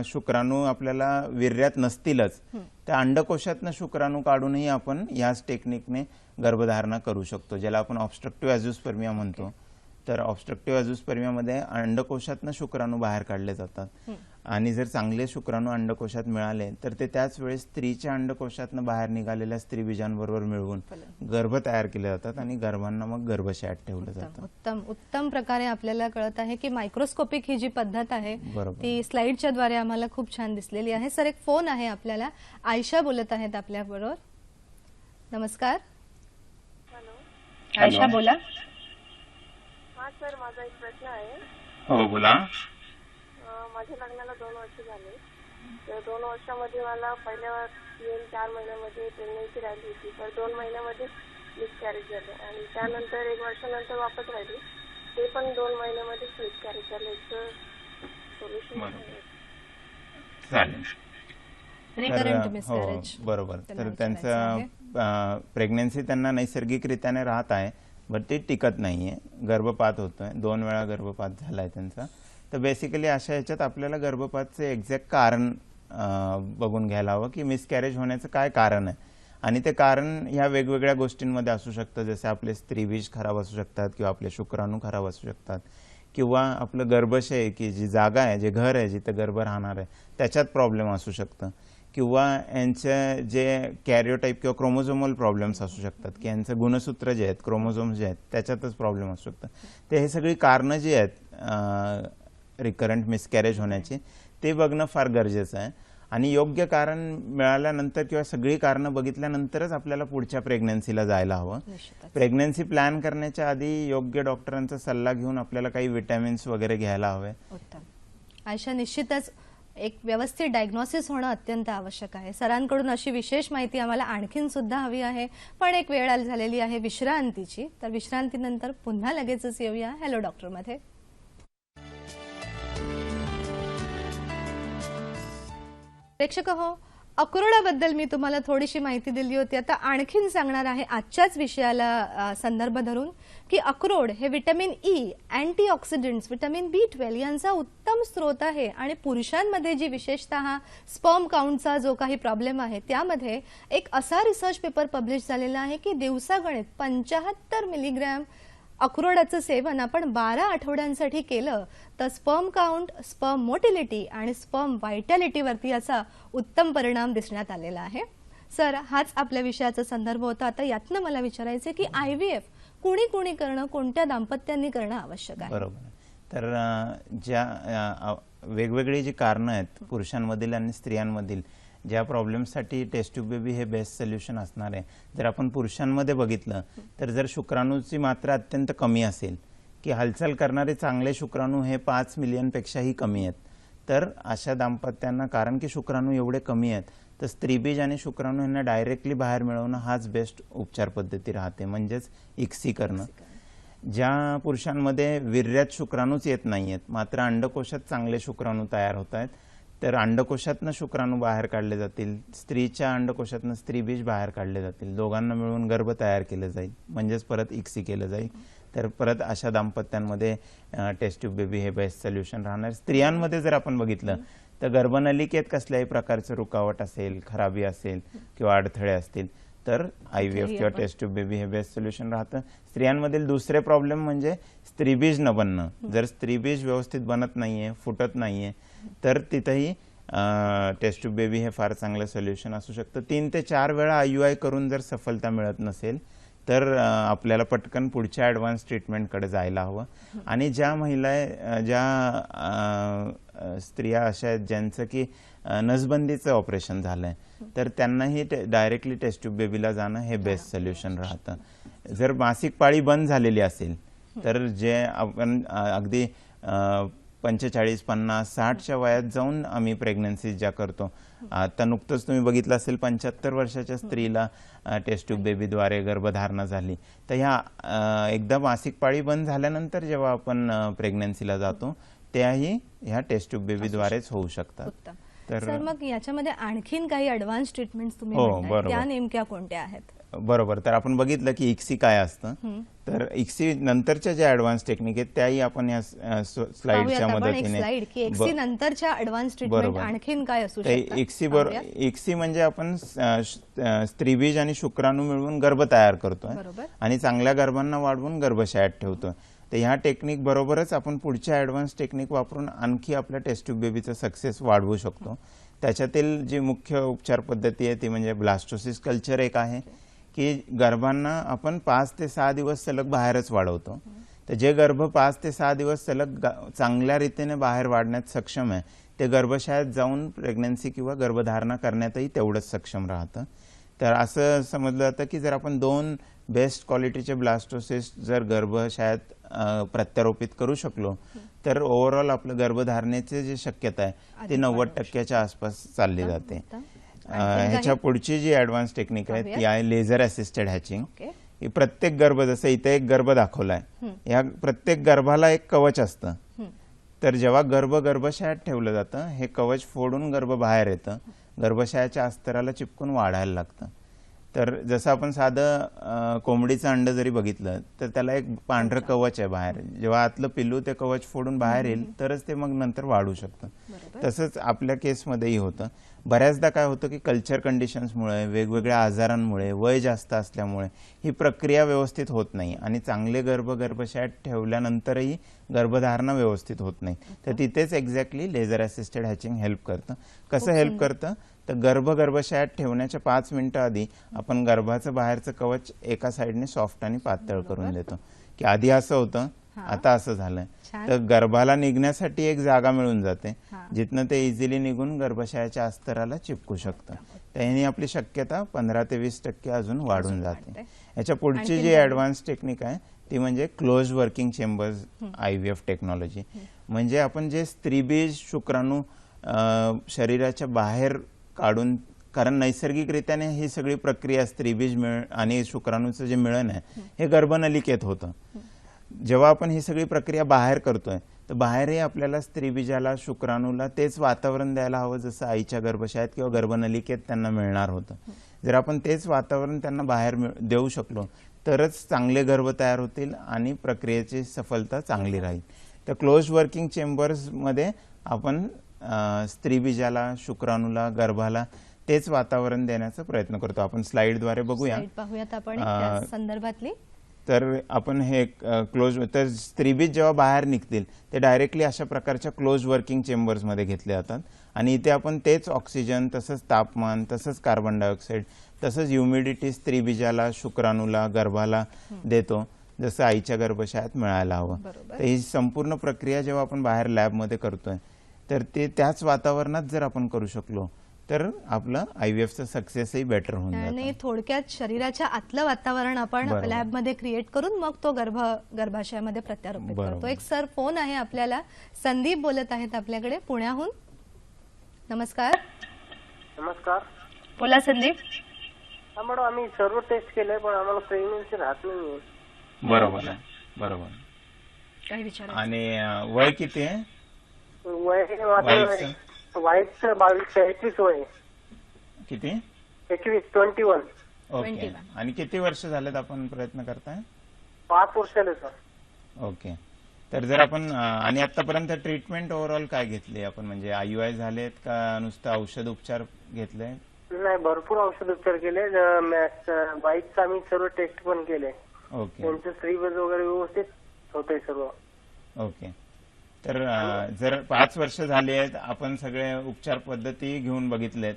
शुक्राणू आपल्याला वीर्यात नसतीलच तर अंडकोशातनं शुक्राणू काढूनही आपण याच टेक्निकने गर्भधारणा करू शकतो, ज्याला आपण ऑब्स्ट्रक्टिव्ह अझोस्पर्मिया म्हणतो. तर ऑब्स्ट्रक्टिव्ह अझोस्पर्मियामध्ये अंडकोशातनं शुक्राणू बाहेर काढले जातात आणि जर चांगले शुक्राणू अंडकोशात मिळाले तर ते त्याच वेळेस स्त्रीच्या अंडकोशातनं बाहेर निघालेल्या स्त्रीबीजांबरोबर मिळवून गर्भ तयार केले जातात आणि गर्भांना मग गर्भाशयात ठेवलं जातं. उत्तम उत्तम प्रकारे आपल्याला कळत आहे की मायक्रोस्कोपिक ही जी पद्धत आहे ती स्लाइडच्या द्वारे आम्हाला खूप छान दिसलेली आहे. सर, एक फोन आहे आपल्याला. आयशा बोलत आहेत आपल्या बरोबर. नमस्कार. आयशा, बोला. हा सर, माझा एक प्रश्न आहे. हो, बोला. माझ्या लग्नाला 2 वर्ष झाले. तर 2 वर्षामध्ये मला पहिल्या 3-4 महिन्यामध्ये प्रेग्नन्सी राहिली होती, तर 2 महिन्यामध्ये मिसकॅरेज झाले आणि त्यानंतर 1 वर्षानंतर वापस राहिली, ते पण 2 महिन्यामध्येच मिसकॅरेज झाले. तर सोल्युशन चालेल. Recurrent miscarriage. बरोबर. तर त्यांचं प्रेग्नन्सी त्यांना नैसर्गिकरित्याने राहत आहे, बट ती टिकत नाहीये, गर्भपात होतोय, 2 वेळा गर्भपात झालाय त्यांचा. तर बेसिकली अशा ह्याच्यात आपल्याला गर्भपातचे एक्झॅक्ट कारण बघून घ्यायला हवं की मिसकॅरेज होण्याचं काय कारण आहे. आणि ते कारण ह्या वेगवेगळ्या गोष्टींमध्ये असू शकतं, जसे आपले स्त्रीबीज खराब असू शकतात किंवा आपले शुक्राणू खराब असू शकतात किंवा आपलं गर्भाशय की जी जागा आहे, जे घर आहे जिथे गर्भ राहणार आहे त्याच्यात प्रॉब्लेम असू शकतं किंवा यांचे जे कॅरियोटाईप किंवा क्रोमोझोमल प्रॉब्लेम्स असू शकतात की यांचं गुणसूत्र जे आहेत, क्रोमोझोम्स जे आहेत त्याच्यातच प्रॉब्लेम असू शकतं. तर हे सगळी कारणं जी आहेत रिकरंट मिसकॅरेज होण्याची ते बघणं फार गरजेचं आहे आणि योग्य कारण मिळाल्यानंतर किंवा सगळी कारणं बघितल्यानंतरच आपल्याला पुढच्या प्रेग्नन्सीला जायला हवं. प्रेग्नन्सी प्लॅन करण्याच्या आधी योग्य डॉक्टरांचा सल्ला घेऊन आपल्याला काही विटॅमिन्स वगैरे घ्यायला हवे. उत्तम. आयशा, निश्चितच एक व्यवस्थित डायग्नोसिस होणं अत्यंत आवश्यक आहे. सरांकडून अशी विशेष माहिती आम्हाला आणखीन सुद्धा हवी आहे, पण एक वेळ झालेली आहे विश्रांतीची. तर विश्रांतीनंतर पुन्हा लगेचच येऊया हॅलो डॉक्टरमध्ये. प्रेक्षक हो, अक्रोडाबद्दल मी तुम्हाला थोडीशी माहिती दिली होती. आता आणखीन सांगणार आहे आजच्याच विषयाला संदर्भ धरून की अक्रोड हे vitamin E, antioxidants, vitamin B12 यांचा उत्तम स्रोत आहे आणि पुरुषांमध्ये जी विशेषतः स्पर्म काउंटचा जो काही प्रॉब्लेम आहे त्यामध्ये एक असा रिसर्च पेपर पब्लिश झालेला आहे की दिवसागणिक 75 मिलीग्रॅम अक्रोडाचं सेवन आपण 12 आठवड्यांसाठी केलं तर स्पर्म काउंट, स्पर्म मोटिलिटी आणि स्पर्म व्हायटॅलिटीवरती याचा उत्तम परिणाम दिसण्यात आलेला आहे. सर, हाच आपल्या विषयाचा संदर्भ होता. आता यातनं मला विचारायचं की IVF कुणी कुणी करणं, कोणत्या दाम्पत्यांनी करणं आवश्यक आहे? बरोबर. तर ज्या वेगवेगळी जी कारणं आहेत पुरुषांमधील आणि स्त्रियांमधील, ज्या प्रॉब्लेमसाठी टेस्ट ट्यूब बेबी हे बेस्ट सोल्युशन असणार आहे. जर आपण पुरुषांमध्ये बघितलं तर जर शुक्राणूची मात्रा अत्यंत कमी असेल की हालचाल करणारे चांगले शुक्राणू हे 5 मिलियनपेक्षाही कमी आहेत, तर अशा दाम्पत्यांना, कारण की शुक्राणू एवढे कमी आहेत, तर स्त्रीबीज आणि शुक्राणू यांना डायरेक्टली बाहेर मिळवणं हाच बेस्ट उपचार पद्धती राहते, म्हणजेच ICSI करणं. ज्या पुरुषांमध्ये वीर्यात शुक्राणूच येत नाहीयेत मात्र अंडकोशात चांगले शुक्राणू तयार होत आहेत तर अंडकोशातनं शुक्राणू बाहेर काढले जातील, स्त्रीच्या अंडकोशातनं स्त्रीबीज बाहेर काढले जातील, दोघांना मिळून गर्भ तयार केलं जाईल, म्हणजेच परत इक्सी केलं जाईल. तर परत अशा दाम्पत्यांमध्ये टेस्ट ट्यूब बेबी हे बेस्ट सोल्युशन राहणार. स्त्रियांमध्ये जर आपण बघितलं तर गर्भनलिकेत कसल्याही प्रकारचं रुकावट असेल, खराबी असेल किंवा अडथळे असतील तर IVF किंवा टेस्ट ट्यूब बेबी हे बेस्ट सोल्युशन राहतं. स्त्रियांमधील दुसरे प्रॉब्लेम म्हणजे स्त्रीबीज न बनणं. जर स्त्रीबीज व्यवस्थित बनत नाहीये, फुटत नाहीये, तर तिथंही टेस्ट ट्यूब बेबी हे फार चांगलं सोल्युशन असू शकतं. 3 ते 4 वेळा IUI करून जर सफलता मिळत नसेल तर आपल्याला पटकन पुढच्या ॲडव्हान्स ट्रीटमेंटकडे जायला हवं. आणि ज्या महिला ज्या स्त्रिया अशा आहेत ज्यांचं की नसबंदीचं ऑपरेशन झालंय तर त्यांनाही डायरेक्टली टेस्ट ट्यूब बेबीला जाणं हे बेस्ट सोल्युशन राहतं. जर मासिक पाळी बंद झालेली असेल तर जे आपण अगदी 45, 50, 60च्या वयात जाऊन आम्ही प्रेग्नन्सी ज्या करतो. आता नुकतंच तुम्ही बघितलं असेल 75 वर्षाच्या स्त्रीला टेस्ट ट्यूब बेबीद्वारे गर्भधारणा झाली. तर ह्या एकदा मासिक पाळी बंद झाल्यानंतर जेव्हा आपण प्रेग्नन्सीला जातो त्याही ह्या टेस्ट ट्यूब बेबीद्वारेच होऊ शकतात. तर मग याच्यामध्ये आणखीन काही ॲडव्हान्स ट्रीटमेंट्स तुम्ही हो, म्हणताय, बरोबर. त्या नेमक्या कोणत्या आहेत? बरोबर. तर आपण बघितलं की इक्सी काय असतं. तर इक्सी नंतरच्या ज्या ॲडव्हान्स टेक्निक आहेत त्याही आपण या स्लाइडच्या मदतीने स्लाइड की एक्सी नंतरच्या ॲडव्हान्स ट्रीटमेंट आणखीन काय असू शकतं? इक्सी म्हणजे आपण स्त्रीबीज आणि शुक्राणू मिळवून गर्भ तयार करतोय आणि चांगल्या गर्भांना वाढवून गर्भाशयात ठेवतोय. तर ह्या टेक्निक बरोबरच आपण पुढच्या ॲडव्हान्स टेक्निक वापरून आणखी आपल्या टेस्ट ट्यूब बेबीचा सक्सेस वाढवू शकतो. त्याच्यातील जी मुख्य उपचार पद्धती आहे ती म्हणजे ब्लास्टोसिस कल्चर एक आहे की गर्भांना आपण 5 ते 6 दिवस सलग बाहेरच वाढवतो. तर जे गर्भ 5 ते 6 दिवस सलग चांगल्या रीतीने बाहेर वाढण्यात सक्षम आहे ते गर्भाशयात जाऊन प्रेग्नन्सी किंवा गर्भधारणा करण्यातही तेवढंच सक्षम राहतं. तर असं समजलं जातं की जर आपण 2 बेस्ट क्वालिटीचे ब्लास्टोसिस जर गर्भाशयात प्रत्यारोपित करू शकलो तर ओव्हरऑल आपलं गर्भधारणेची जी शक्यता आहे ती 90% आसपास चालली जाते. ह्याच्या पुढची जी ॲडव्हान्स टेक्निक आहे ती आहे लेझर असिस्टेड हॅचिंग. ही प्रत्येक गर्भ, जसं इथे एक गर्भ दाखवलाय, या प्रत्येक गर्भाला एक कवच असतं. तर जेव्हा गर्भाशयात ठेवलं जातं हे कवच फोडून गर्भ बाहेर येतं, गर्भाशयाच्या अस्तराला चिपकून वाढायला लागतं. तर जसं आपण साधं कोंबडीचं अंड जरी बघितलं तर त्याला एक पांढरं कवच आहे बाहेर. जेव्हा आतलं पिल्लू ते कवच फोडून बाहेर येईल तरच ते मग नंतर वाढू शकतं. तसंच आपल्या केसमध्येही होतं. बऱ्याचदा काय होतं की कल्चर कंडिशन्समुळे, वेगवेगळ्या आजारांमुळे, वय जास्त असल्यामुळे ही प्रक्रिया व्यवस्थित होत नाही आणि चांगले गर्भाशयात ठेवल्यानंतरही गर्भधारणा व्यवस्थित होत नाही. तर तिथेच exactly laser assisted hatching help करतं. कसं हेल्प करतं तर गर्भाशयात ठेवण्याच्या 5 मिनिटं आधी आपण गर्भाचं बाहेरचं कवच एका साईडने सॉफ्ट आणि पातळ करून देतो. की आधी असं होतं, आता असं झालंय. तर गर्भाला निघण्यासाठी एक जागा मिळून जाते जिथनं ते इझिली निघून गर्भाशयाच्या अस्तराला चिपकू शकतं. त्याने आपली शक्यता 15 ते 20% अजून वाढून जाते. याच्या पुढची जी ॲडव्हान्स टेक्निक आहे ती म्हणजे close working chambers IVF technology. म्हणजे आपण जे स्त्रीबीज शुक्राणू शरीराच्या बाहेर काढून, कारण नैसर्गिकरित्याने ही सगळी प्रक्रिया स्त्रीबीज आणि शुक्राणूचं जे मिळण आहे हे गर्भनलिकेत होतं. जेव्हा आपण ही सगळी प्रक्रिया बाहेर करतोय तर बाहेरही आपल्याला स्त्रीबीजाला, शुक्राणूला तेच वातावरण द्यायला हवं जसं आईच्या गर्भाशयात किंवा गर्भनलिकेत त्यांना मिळणार होतं. जर आपण तेच वातावरण त्यांना बाहेर देऊ शकलो तरच चांगले गर्भ तयार होतील आणि प्रक्रियेची सफलता चांगली राहील. तर क्लोज वर्किंग चेंबर्समध्ये आपण स्त्रीबीजाला, शुक्राणूला, गर्भाला तेच वातावरण देण्याचा प्रयत्न करतो. आपण स्लाइडद्वारे पाहूयात आपण त्या संदर्भातली. तर आपण हे क्लोज, तर स्त्रीबीज जेव्हा बाहेर निघतील ते डायरेक्टली अशा प्रकारच्या क्लोज वर्किंग चेंबर्समध्ये घेतले जातात आणि इथे आपण तेच ऑक्सिजन, तसंच तापमान, तसंच कार्बन डायऑक्साईड, तसंच ह्युमिडिटी स्त्रीबीजाला, शुक्राणूला, गर्भाला देतो जसं आईच्या गर्भाशयात मिळायला हवं. तर ही संपूर्ण प्रक्रिया जेव्हा आपण बाहेर लॅबमध्ये करतोय तर ते त्याच वातावरणात जर आपण करू शकलो तर आपलं IVFचं सक्सेसही बेटर होऊन जातं. आणि थोडक्यात शरीराच्या आतलं वातावरण आपण लॅबमध्ये क्रिएट करून मग तो गर्भाशयामध्ये प्रत्यारोपित करतो. एक सर फोन आहे आपल्याला, संदीप बोलत आहेत आपल्याकडे पुण्याहून. नमस्कार. नमस्कार. बोला संदीप. हा मॅडम, आम्ही सर्व टेस्ट केलंय पण आम्हाला प्रेग्नन्सी राहत नाहीये. बरोबर आहे, बरोबर. काय विचार? आणि वय किती आहे? वय वाईटचं 21 वय. किती? 21. ओके. आणि किती वर्ष झालेत आपण प्रयत्न करताय? 5 वर्षाले सर. ओके. तर जर आपण आणि आतापर्यंत ट्रीटमेंट ओव्हरऑल काय घेतली आपण, म्हणजे IUI झालेत का नुसतं औषध उपचार घेतले? नाही, भरपूर औषध उपचार केले. वाईटचा आम्ही सर्व टेस्ट पण केले. ओके. त्यांचं स्त्रीबीज वगैरे व्यवस्थित होतंय सर्व. ओके. तर जर 5 वर्ष झाली आहेत, आपण सगळे उपचार पद्धती घेऊन बघितलेत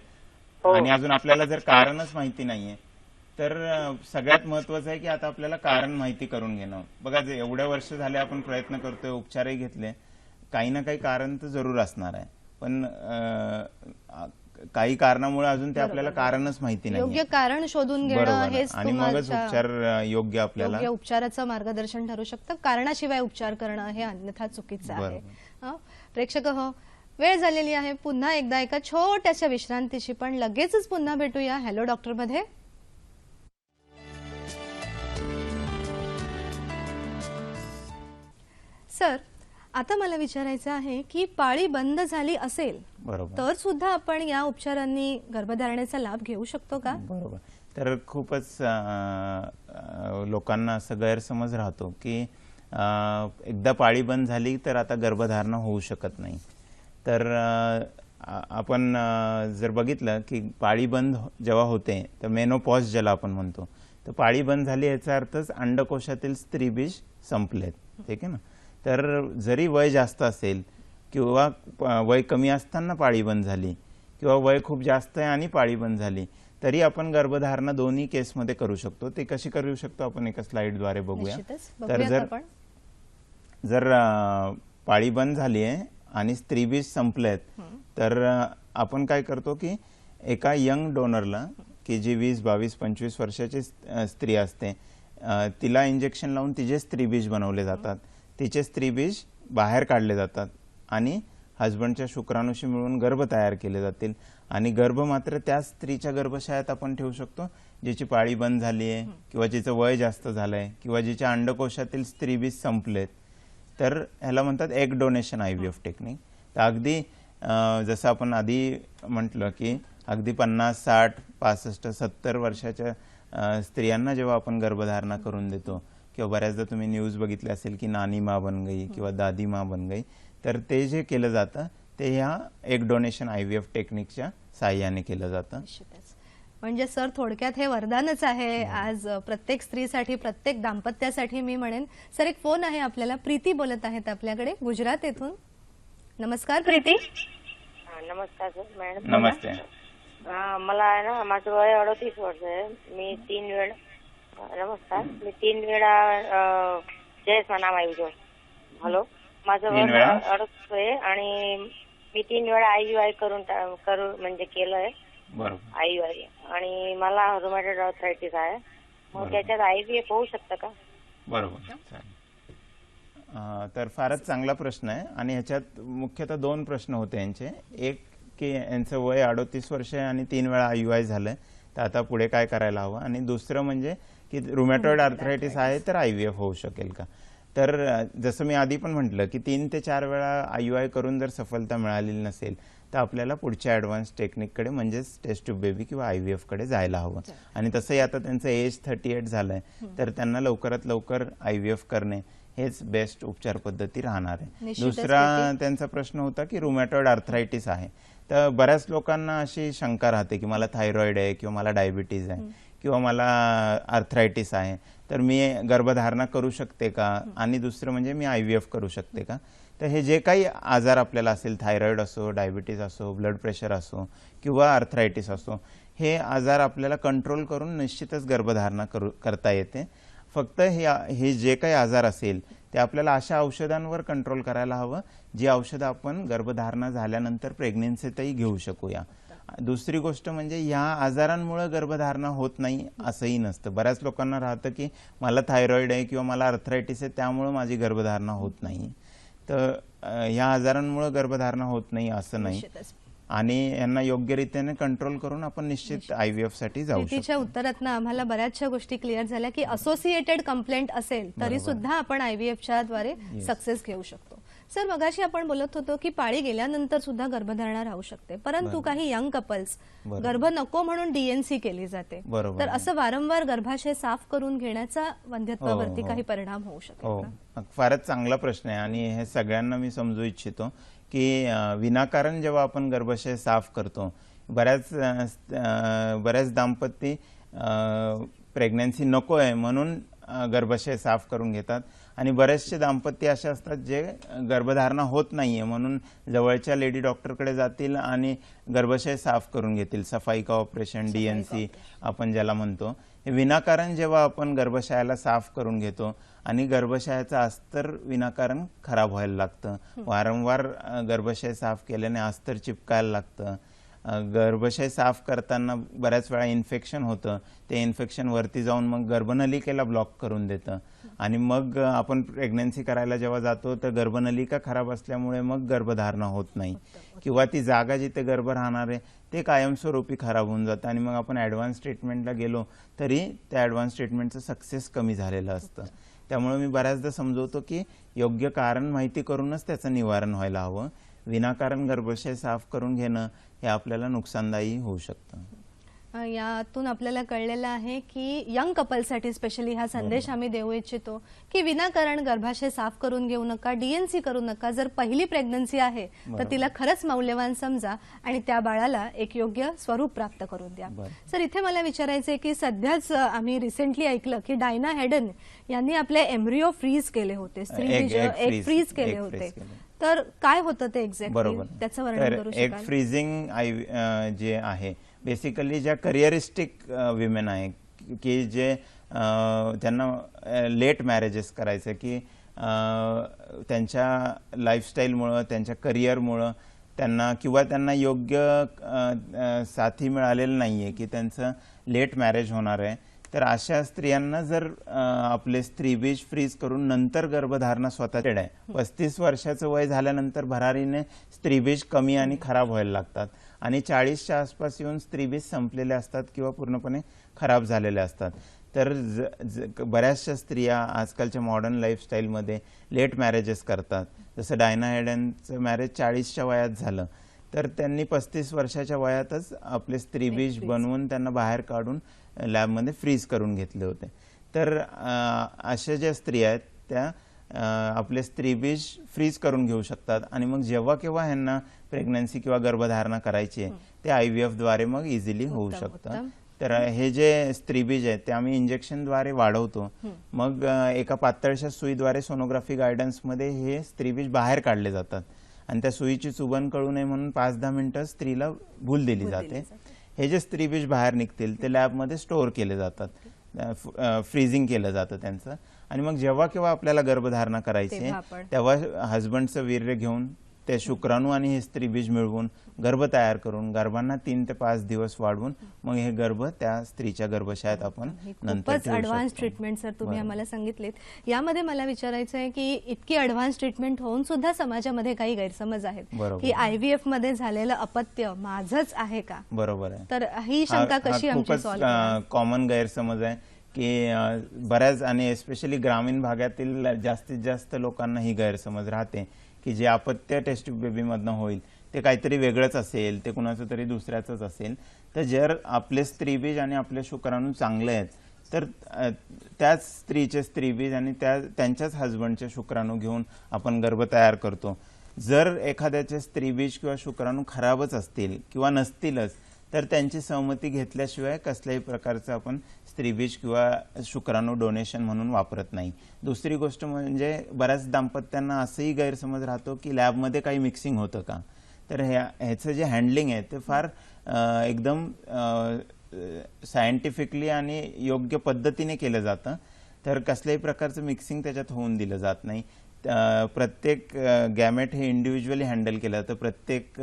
आणि अजून आपल्याला जर कारणच माहिती नाहीये, तर सगळ्यात महत्वाचं आहे की आता आपल्याला कारण माहिती करून घेणं. बघा, जे एवढ्या वर्ष झाले आपण प्रयत्न करतोय, उपचारही घेतले, काही ना काही कारण तर जरूर असणार आहे, पण काही कारणामुळे अजून ते आपल्याला कारणच माहिती नाही. योग्य कारण शोधून घेणं बरोबर. हेच आणि मगच उपचार योग्य आपल्याला योग्य उपचाराचं मार्गदर्शन ठरू शकतं. कारणाशिवाय उपचार करणं हे अन्यथा चुकीचं आहे. प्रेक्षक हो, वेळ झालेली आहे पुन्हा एकदा एका छोट्याशा विश्रांतीची, पण लगेचच पुन्हा भेटूया हॅलो डॉक्टर मध्ये. सर, आता मला विचारायचं आहे की पाळी बंद झाली असेल तर सुद्धा आपण या उपचारांनी गर्भधारणेचा लाभ घेऊ शकतो का? बरोबर. तर खूपच लोकांना असं गैरसमज राहतो की एकदा पाळी बंद झाली तर आता गर्भधारणा होऊ शकत नाही. तर आपण जर बघितलं की पाळी बंद जेव्हा होते तर मेनोपॉज ज्याला आपण म्हणतो, तर पाळी बंद झाली याचा अर्थच अंडकोशातील स्त्रीबीज संपलेत. ठीक आहे ना. तर जरी वय जास्त असेल किंवा वय कमी असताना पाळी बंद झाली किंवा वय खूप जास्त आहे आणि पाळी बंद झाली, तरी आपण गर्भधारणा दोन्ही केसमध्ये करू शकतो. ते कशी करू शकतो आपण एका स्लाइडद्वारे बघूया. तर जर पाळी बंद झाली आहे आणि स्त्रीबीज संपलेत, तर आपण काय करतो की एका यंग डोनरला, की जी 20, 22, 25 वर्षाची स्त्री असते, तिला इंजेक्शन लावून तिचे स्त्रीबीज बनवले जातात. तिचे स्त्रीबीज बाहेर काढले जातात आणि हजबंडच्या शुक्राणूशी मिळून गर्भ तयार केले जातील आणि गर्भ मात्र त्या स्त्रीच्या गर्भाशयात आपण ठेवू शकतो जिची पाळी बंद झाली आहे किंवा जिचं वय जास्त झालंय किंवा जिच्या अंडकोशातील स्त्रीबीज संपलेत. तर ह्याला म्हणतात एग डोनेशन IVF टेक्निक. तर अगदी जसं आपण आधी म्हटलं की अगदी 50, 60, 65, 70 वर्षाच्या स्त्रियांना जेव्हा आपण गर्भधारणा करून देतो किंवा बऱ्याचदा तुम्ही न्यूज बघितली असेल की नानी माँ बन गई किंवा दादी माँ बन गई, तर ते जे केलं जातं ते ह्या एग डोनेशन IVF टेक्निकच्या साहाय्याने केलं जातं. म्हणजे सर, थोडक्यात हे वरदानच आहे आज प्रत्येक स्त्रीसाठी, प्रत्येक दाम्पत्यासाठी मी म्हणेन. सर, एक फोन आहे आपल्याला. प्रीती बोलत आहेत आपल्याकडे गुजरात येथून. नमस्कार प्रीती. नमस्कार सर मॅडम. नमस्ते. मला आहे ना, माझं वय 38 वर्ष आहे. मी 3 वेळा जयस नाम आहे. हॅलो, माझं वय 38 आहे आणि मी 3 वेळा IUI करू म्हणजे केलंय. बरोबर. IUI आणि मला रुमॅटॉइड आर्थरायटिस आहे. मग त्याच्यात IVF होऊ शकतं का? बरोबर. तर फारच चांगला प्रश्न आहे आणि ह्याच्यात मुख्यतः 2 प्रश्न होते यांचे. एक की यांचं वय 38 वर्ष आहे आणि 3 वेळा IUI झालंय, तर आता पुढे काय करायला हवं, आणि दुसरं म्हणजे की रुमॅटॉइड आर्थरायटिस आहे तर IVF होऊ शकेल का. तर जसं मी आधी पण म्हटलं की 3 ते 4 वेळा IUI करून जर सफलता मिळालेली नसेल तर आपल्याला पुढच्या ॲडव्हान्स टेक्निककडे म्हणजेच टेस्ट ट्यूब बेबी किंवा IVF कडे जायला हवं. आणि तसंही आता त्यांचं एज 38 झालंय, तर त्यांना लवकरात लवकर IVF करणे हेच बेस्ट उपचार पद्धती राहणार आहे. दुसरा त्यांचा प्रश्न होता की रुमॅटॉइड आर्थरायटिस आहे. तर बऱ्याच लोकांना अशी शंका राहते की मला थायरॉइड आहे किंवा मला डायबिटीज आहे किंवा मला आर्थरायटिस आहे, तर मी गर्भधारणा करू शकते का, आणि दुसरं म्हणजे मी IVF करू शकते का. तर हे जे काही आजार आपल्याला असेल, थायरॉइड असो, डायबिटीज असो, ब्लड प्रेशर असो किंवा आर्थरायटिस असो, हे आजार आपल्याला कंट्रोल करून निश्चितच गर्भधारणा करता येते. फक्त हे जे काही आजार असेल ते आपल्याला अशा औषधांवर कंट्रोल करायला हवं जी औषधं आपण गर्भधारणा झाल्यानंतर प्रेग्नेन्सीतही घेऊ शकूया. दुसरी गोष्ट म्हणजे ह्या आजारांमुळे गर्भधारणा होत नाही असंही नसतं. बऱ्याच लोकांना राहतं की मला थायरॉइड आहे किंवा मला आर्थरायटिस आहे त्यामुळे माझी गर्भधारणा होत नाही. तर ह्या आजारांमुळे गर्भधारणा होत नाही असं नाही, आणि यांना योग्य रीतीने कंट्रोल करून आपण निश्चित IVF साठी जाऊ शकतो. प्रीतीच्या उत्तरातनं आम्हाला बऱ्याचशा गोष्टी क्लिअर झाल्या की असोसिएटेड कंप्लेंट असेल तरी सुद्धा आपण IVF च्या द्वारे सक्सेस घेऊ शकतो. सर मगाशी आपण बोलत होतो की पाळी गेल्यानंतर सुद्धा गर्भधारणा राहू शकते, परंतु काही यंग कपल्स गर्भ नको म्हणून डीएनसी केली जाते, तर असं वारंवार गर्भाशय साफ करून घेण्याचा वंध्यत्वावरती काही परिणाम होऊ शकतो का? फारच चांगला प्रश्न आहे आणि हे सगळ्यांना मी समजू इच्छितो की विनाकारण जेव्हा आपण गर्भाशय साफ करतो, बऱ्याच दाम्पत्य प्रेग्नन्सी नको आहे म्हणून गर्भाशय साफ करून घेतात आणि बरेचसे दाम्पत्य असे असतात जे गर्भधारणा होत नाहीये म्हणून जवळच्या लेडी डॉक्टरकडे जातील आणि गर्भाशय साफ करून घेतील, सफाई का ऑपरेशन, डीएनसी आपण ज्याला म्हणतो. विनाकारण जेव्हा आपण गर्भाशयाला साफ करून घेतो आणि गर्भाशयाचं अस्तर विनाकारण खराब व्हायला लागतं, वारंवार गर्भाशय साफ केल्याने अस्तर चिपकायला लागतं, गर्भाशय साफ करताना बऱ्याच वेळा इन्फेक्शन होतं, ते इन्फेक्शन वरती जाऊन मग गर्भनलिकेला ब्लॉक करून देतं आणि मग आपण प्रेग्नन्सी करायला जेव्हा जातो तर गर्भनलिका खराब असल्यामुळे मग गर्भधारणा होत नाही किंवा ती जागा जिथे गर्भ राहणार आहे ते कायमस्वरूपी खराब होऊन जातं आणि मग आपण ॲडव्हान्स ट्रीटमेंटला गेलो तरी त्या ॲडव्हान्स ट्रीटमेंटचं सक्सेस कमी झालेलं असतं. त्यामुळे मी बऱ्याचदा समजवतो की योग्य कारण माहिती करूनच त्याचं निवारण व्हायला हवं. विनाकारण गर्भाशय साफ करून घेणं हे आपल्याला नुकसानदायी होऊ शकतं. यातून आपल्याला कळलेलं आहे की यंग कपलसाठी स्पेशली हा संदेश आम्ही देऊ इच्छितो की विनाकारण गर्भाशय साफ करून घेऊ नका, डीएनसी करू नका. जर पहिली प्रेग्नन्सी आहे तर तिला खरंच मौल्यवान समजा आणि त्या बाळाला एक योग्य स्वरूप प्राप्त करून द्या. सर इथे मला विचारायचंय की सध्याच आम्ही रिसेंटली ऐकलं की डायना हेडन यांनी आपले एम्ब्रिओ फ्रीज केले होते, स्त्रीबीज एग फ्रीज केले होते, तर काय होतं ते एक्झॅक्टली त्याचं वर्णन करू शकाल? एग फ्रीजिंग जे आहे बेसिकली ज्या करिअरिस्टिक विमेन आहे की जे त्यांना लेट मॅरेजेस करायचं की त्यांच्या लाईफस्टाईलमुळं, त्यांच्या करिअरमुळं त्यांना किंवा त्यांना योग्य साथी मिळालेलं नाहीये की त्यांचं लेट मॅरेज होणार आहे, तर अशा स्त्रियांना जर आपले स्त्रीबीज फ्रीज करून नंतर गर्भधारणा स्वतः आहे. 35 वर्षाचं वय झाल्यानंतर भरारीने स्त्रीबीज कमी आणि खराब व्हायला लागतात आणि 40च्या आसपास येऊन स्त्रीबीज संपलेले असतात किंवा पूर्णपणे खराब झालेले असतात. तर बऱ्याचशा स्त्रिया आजकालच्या मॉडर्न लाईफस्टाईलमध्ये लेट मॅरेजेस करतात. जसं डायना हेडनचं मॅरेज 40च्या वयात झालं, तर त्यांनी 35 वर्षाच्या वयातच आपले स्त्रीबीज बनवून त्यांना बाहेर काढून लॅबमध्ये फ्रीज करून घेतले होते. तर अशा ज्या स्त्रिया आहेत त्या आपले स्त्रीबीज फ्रीज करून घेऊ शकतात आणि मग जेव्हा केव्हा ह्यांना प्रेग्नन्सी किंवा गर्भधारणा करायची आहे ते IVF द्वारे मग इझिली होऊ शकतं. तर हे जे स्त्रीबीज आहेत ते आम्ही इंजेक्शनद्वारे वाढवतो, मग एका पातळशा सुईद्वारे सोनोग्राफी गायडन्समध्ये हे स्त्रीबीज बाहेर काढले जातात आणि त्या सुईची चुबन कळू नये म्हणून 5-10 मिनिटं स्त्रीला भूल दिली जाते. हे जे स्त्रीबीज बाहेर निघतील ते लॅबमध्ये स्टोअर केले जातात, फ्रीजिंग केलं जातं त्यांचं आणि मग जेव्हा केव्हा आपल्याला गर्भधारणा करायची आहे तेव्हा हजबंडचं वीर्य घेऊन ते शुक्राणू आणि हे स्त्रीबीज मिळवून गर्भ तयार करून गर्भांना 3 ते 5 दिवस वाढवून मग हे गर्भ त्या स्त्रीच्या गर्भाशयात आपण नंतर खूपच ॲडव्हान्स ट्रीटमेंट सर तुम्ही आम्हाला सांगितलेत. यामध्ये मला विचारायचं आहे की इतकी ॲडव्हान्स ट्रीटमेंट होऊन सुद्धा समाजामध्ये काही गैरसमज आहेत की IVF मध्ये झालेलं अपत्य माझंच आहे का? बरोबर आहे. तर ही शंका कशी आमची सॉल्व्ह? कॉमन गैरसमज आहे की बऱ्याच आणि एस्पेशली ग्रामीण भागातील जास्तीत जास्त लोकांना ही गैरसमज राहते की जे अपत्य टेस्ट बेबीमधनं होईल ते काहीतरी वेगळंच असेल, ते कुणाचं तरी दुसऱ्याचंच असेल. तर जर आपले स्त्रीबीज आणि आपले शुक्राणू चांगले आहेत तर त्याच स्त्रीचे स्त्रीबीज आणि त्यांच्याच हजबंडचे शुक्राणू घेऊन आपण गर्भ तयार करतो. जर एखाद्याचे स्त्रीबीज किंवा शुक्राणू खराबच असतील किंवा नसतीलच तर त्यांची सहमती घेतल्याशिवाय कसल्याही प्रकारचं आपण स्त्रीबीज किंवा शुक्राणू डोनेशन म्हणून वापरत नाही. दुसरी गोष्ट म्हणजे बऱ्याच दाम्पत्यांना असंही गैरसमज राहतो की लॅबमध्ये काही मिक्सिंग होतं का. तर ह्याचं जे हँडलिंग आहे ते फार एकदम सायंटिफिकली आणि योग्य पद्धतीने केलं जातं. तर कसल्याही प्रकारचं मिक्सिंग त्याच्यात होऊन दिलं जात नाही. प्रत्येक गॅमेट हे इंडिव्हिज्युअली हँडल केलं जातं. प्रत्येक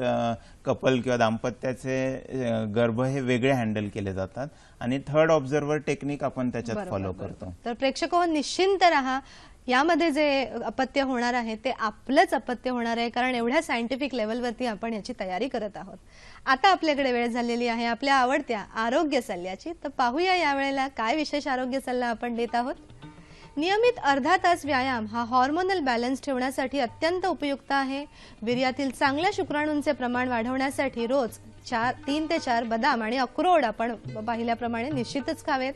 कपल किंवा दाम्पत्याचे गर्भ हे वेगळे हँडल केले जातात आणि थर्ड ऑब्झर्वर टेक्निक आपण त्याच्यात फॉलो करतो. तर प्रेक्षको निश्चिंत राहा, यामध्ये जे अपत्य होणार आहे ते आपलंच अपत्य होणार आहे, कारण एवढ्या सायंटिफिक लेवलवरती आपण याची तयारी करत आहोत. आता आपल्याकडे वेळ झालेली आहे आपल्या आवडत्या आरोग्य सल्ल्याची, तर पाहूया यावेळेला काय विशेष आरोग्य सल्ला आपण देत आहोत. नियमित अर्धा तास व्यायाम हा हॉर्मोनल बॅलन्स ठेवण्यासाठी अत्यंत उपयुक्त आहे. वीर्यातील चांगल्या शुक्राणूंचे प्रमाण वाढवण्यासाठी रोज 3 ते 4 बदाम आणि अक्रोड आपण पाहिल्याप्रमाणे निश्चितच खावेत.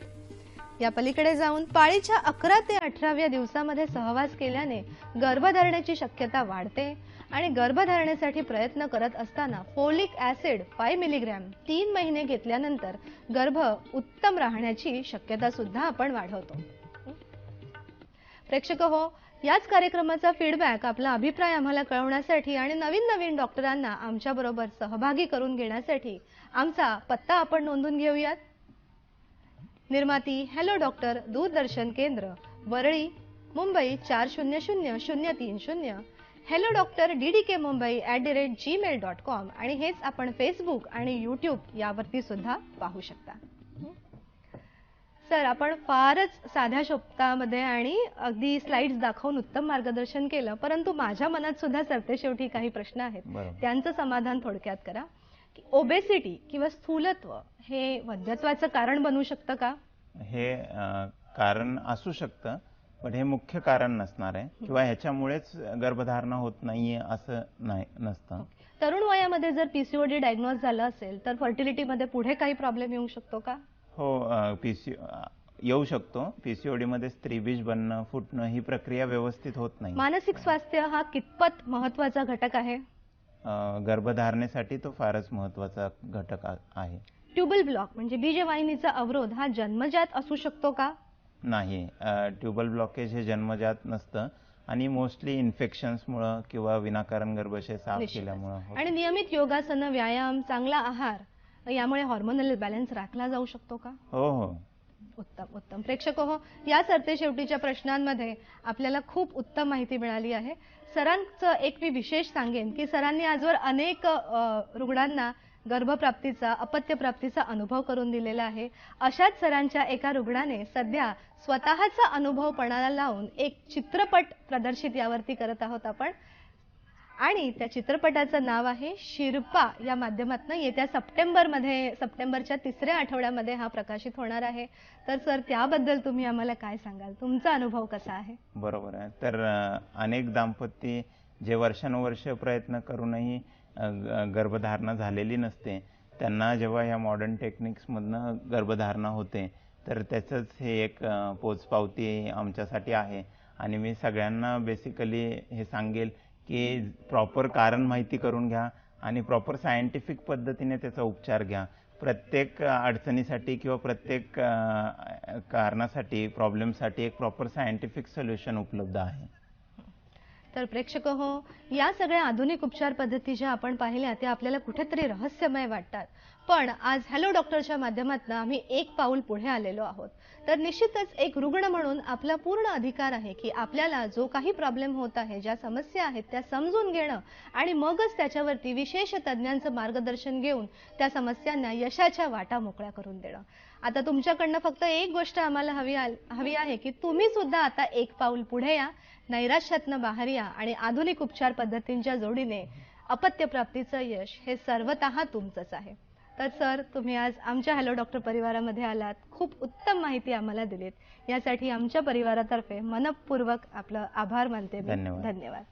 या पलीकडे जाऊन पाळीच्या 11 ते 18व्या दिवसामध्ये सहवास केल्याने गर्भधारणेची शक्यता वाढते आणि गर्भधारणेसाठी प्रयत्न करत असताना फोलिक ऍसिड 5 मिलीग्रॅम 3 महिने घेतल्यानंतर गर्भ उत्तम राहण्याची शक्यता सुद्धा आपण वाढवतो. प्रेक्षक हो, याच कार्यक्रमाचा फीडबॅक, आपला अभिप्राय आम्हाला कळवण्यासाठी आणि नवीन नवीन डॉक्टरांना आमच्याबरोबर सहभागी करून घेण्यासाठी आमचा पत्ता आपण नोंदून घेऊयात. निर्माती हॅलो डॉक्टर, दूरदर्शन केंद्र, Worli, Mumbai 400030. Hello doctor DDK Mumbai @gmail.com. आणि हेच आपण फेसबुक आणि यूट्यूब यावरती सुद्धा पाहू शकता. सर, आपण फारच साध्या शब्दामध्ये आणि अगदी स्लाइड्स दाखवून उत्तम मार्गदर्शन केलं, परंतु माझ्या मनात सुद्धा सरतेशेवटी काही प्रश्न आहेत. त्यांचं समाधान थोडक्यात करा. ओबेसिटी किंवा स्थूलत्व हे वंध्यत्वाचं कारण बनू शकतं का? हे कारण असू शकतं, पण हे मुख्य कारण नसणार आहे किंवा ह्याच्यामुळेच गर्भधारणा होत नाहीये असं नसतं. तरुण वयामध्ये जर PCOD डायग्नोज झालं असेल तर फर्टिलिटीमध्ये पुढे काही प्रॉब्लेम येऊ शकतो का? हो, येऊ शकतो. PCOD मध्ये स्त्रीबीज बनणं, फुटणं ही प्रक्रिया व्यवस्थित होत नाही. मानसिक स्वास्थ्य हा कितपत महत्वाचा घटक आहे? गर्भधारणेसाठी तो फारच महत्वाचा घटक आहे. ट्यूबल ब्लॉक म्हणजे बीजवाहिनीचा अवरोध हा जन्मजात असू शकतो का? नाही, ट्यूबल ब्लॉकेज हे जन्मजात नसतं आणि मोस्टली इन्फेक्शन्समुळे किंवा विनाकारण गर्भाशय साफ केल्यामुळे. आणि नियमित योगासन, व्यायाम, चांगला आहार यामुळे हॉर्मोनल बॅलन्स राखला जाऊ शकतो का? हो हो. उत्तम उत्तम. प्रेक्षक हो, या सरतेशेवटीच्या प्रश्नांमध्ये आपल्याला खूप उत्तम माहिती मिळाली आहे. सरांचं एक मी विशेष सांगेन की सरांनी आजवर अनेक रुग्णांना गर्भप्राप्तीचा, अपत्यप्राप्तीचा अनुभव करून दिलेला आहे. अशाच सरांच्या एका रुग्णाने सध्या स्वतःचा अनुभव पणाला लावून एक चित्रपट प्रदर्शित यावरती करत आहोत आपण, आणि त्या चित्रपटाचं नाव आहे शिरपा. या माध्यमातून येत्या सप्टेंबरच्या 3ऱ्या आठवड्यामध्ये हा प्रकाशित होणार आहे. तर सर, त्याबद्दल तुम्ही आम्हाला काय सांगाल? तुमचा अनुभव कसा आहे? बरोबर आहे. तर अनेक दाम्पत्य जे वर्षानुवर्ष प्रयत्न करूनही गर्भधारणा झालेली नसते, त्यांना जेव्हा या मॉडर्न टेक्निक्समधनं गर्भधारणा होते, तर त्याचंच हे एक पोचपावती आमच्यासाठी आहे. आणि मी सगळ्यांना बेसिकली हे सांगेल की प्रॉपर कारण माहिती करून घ्या आणि प्रॉपर सायंटिफिक पद्धतीने त्याचा उपचार घ्या. प्रत्येक अडचणीसाठी किंवा प्रत्येक कारणासाठी, प्रॉब्लेमसाठी एक प्रॉपर सायंटिफिक सोल्युशन उपलब्ध आहे. तर प्रेक्षक हो, या सगळ्या आधुनिक उपचार पद्धती ज्या आपण पाहिल्या त्या आपल्याला कुठेतरी रहस्यमय वाटतात, पण आज हॅलो डॉक्टरच्या माध्यमातून आम्ही एक पाऊल पुढे आलेलो आहोत. तर निश्चितच एक रुग्ण म्हणून आपला पूर्ण अधिकार आहे की आपल्याला जो काही प्रॉब्लेम होत आहे, ज्या समस्या आहेत त्या समजून घेणं आणि मगच त्याच्यावरती विशेष तज्ञांचं मार्गदर्शन घेऊन त्या समस्यांना यशाच्या वाटा मोकळ्या करून देणं. आता तुमच्याकडनं फक्त एक गोष्ट आम्हाला हवी आहे की तुम्ही सुद्धा आता एक पाऊल पुढे या, नैराश्यातनं बाहेर या आणि आधुनिक उपचार पद्धतींच्या जोडीने अपत्यप्राप्तीचं यश हे सर्वतः तुमचंच आहे. तर सर, तुम्ही आज आमच्या हॅलो डॉक्टर परिवारामध्ये आलात, खूप उत्तम माहिती आम्हाला दिलीत, यासाठी आमच्या परिवारातर्फे मनपूर्वक आपलं आभार मानते. धन्यवाद. धन्यवाद.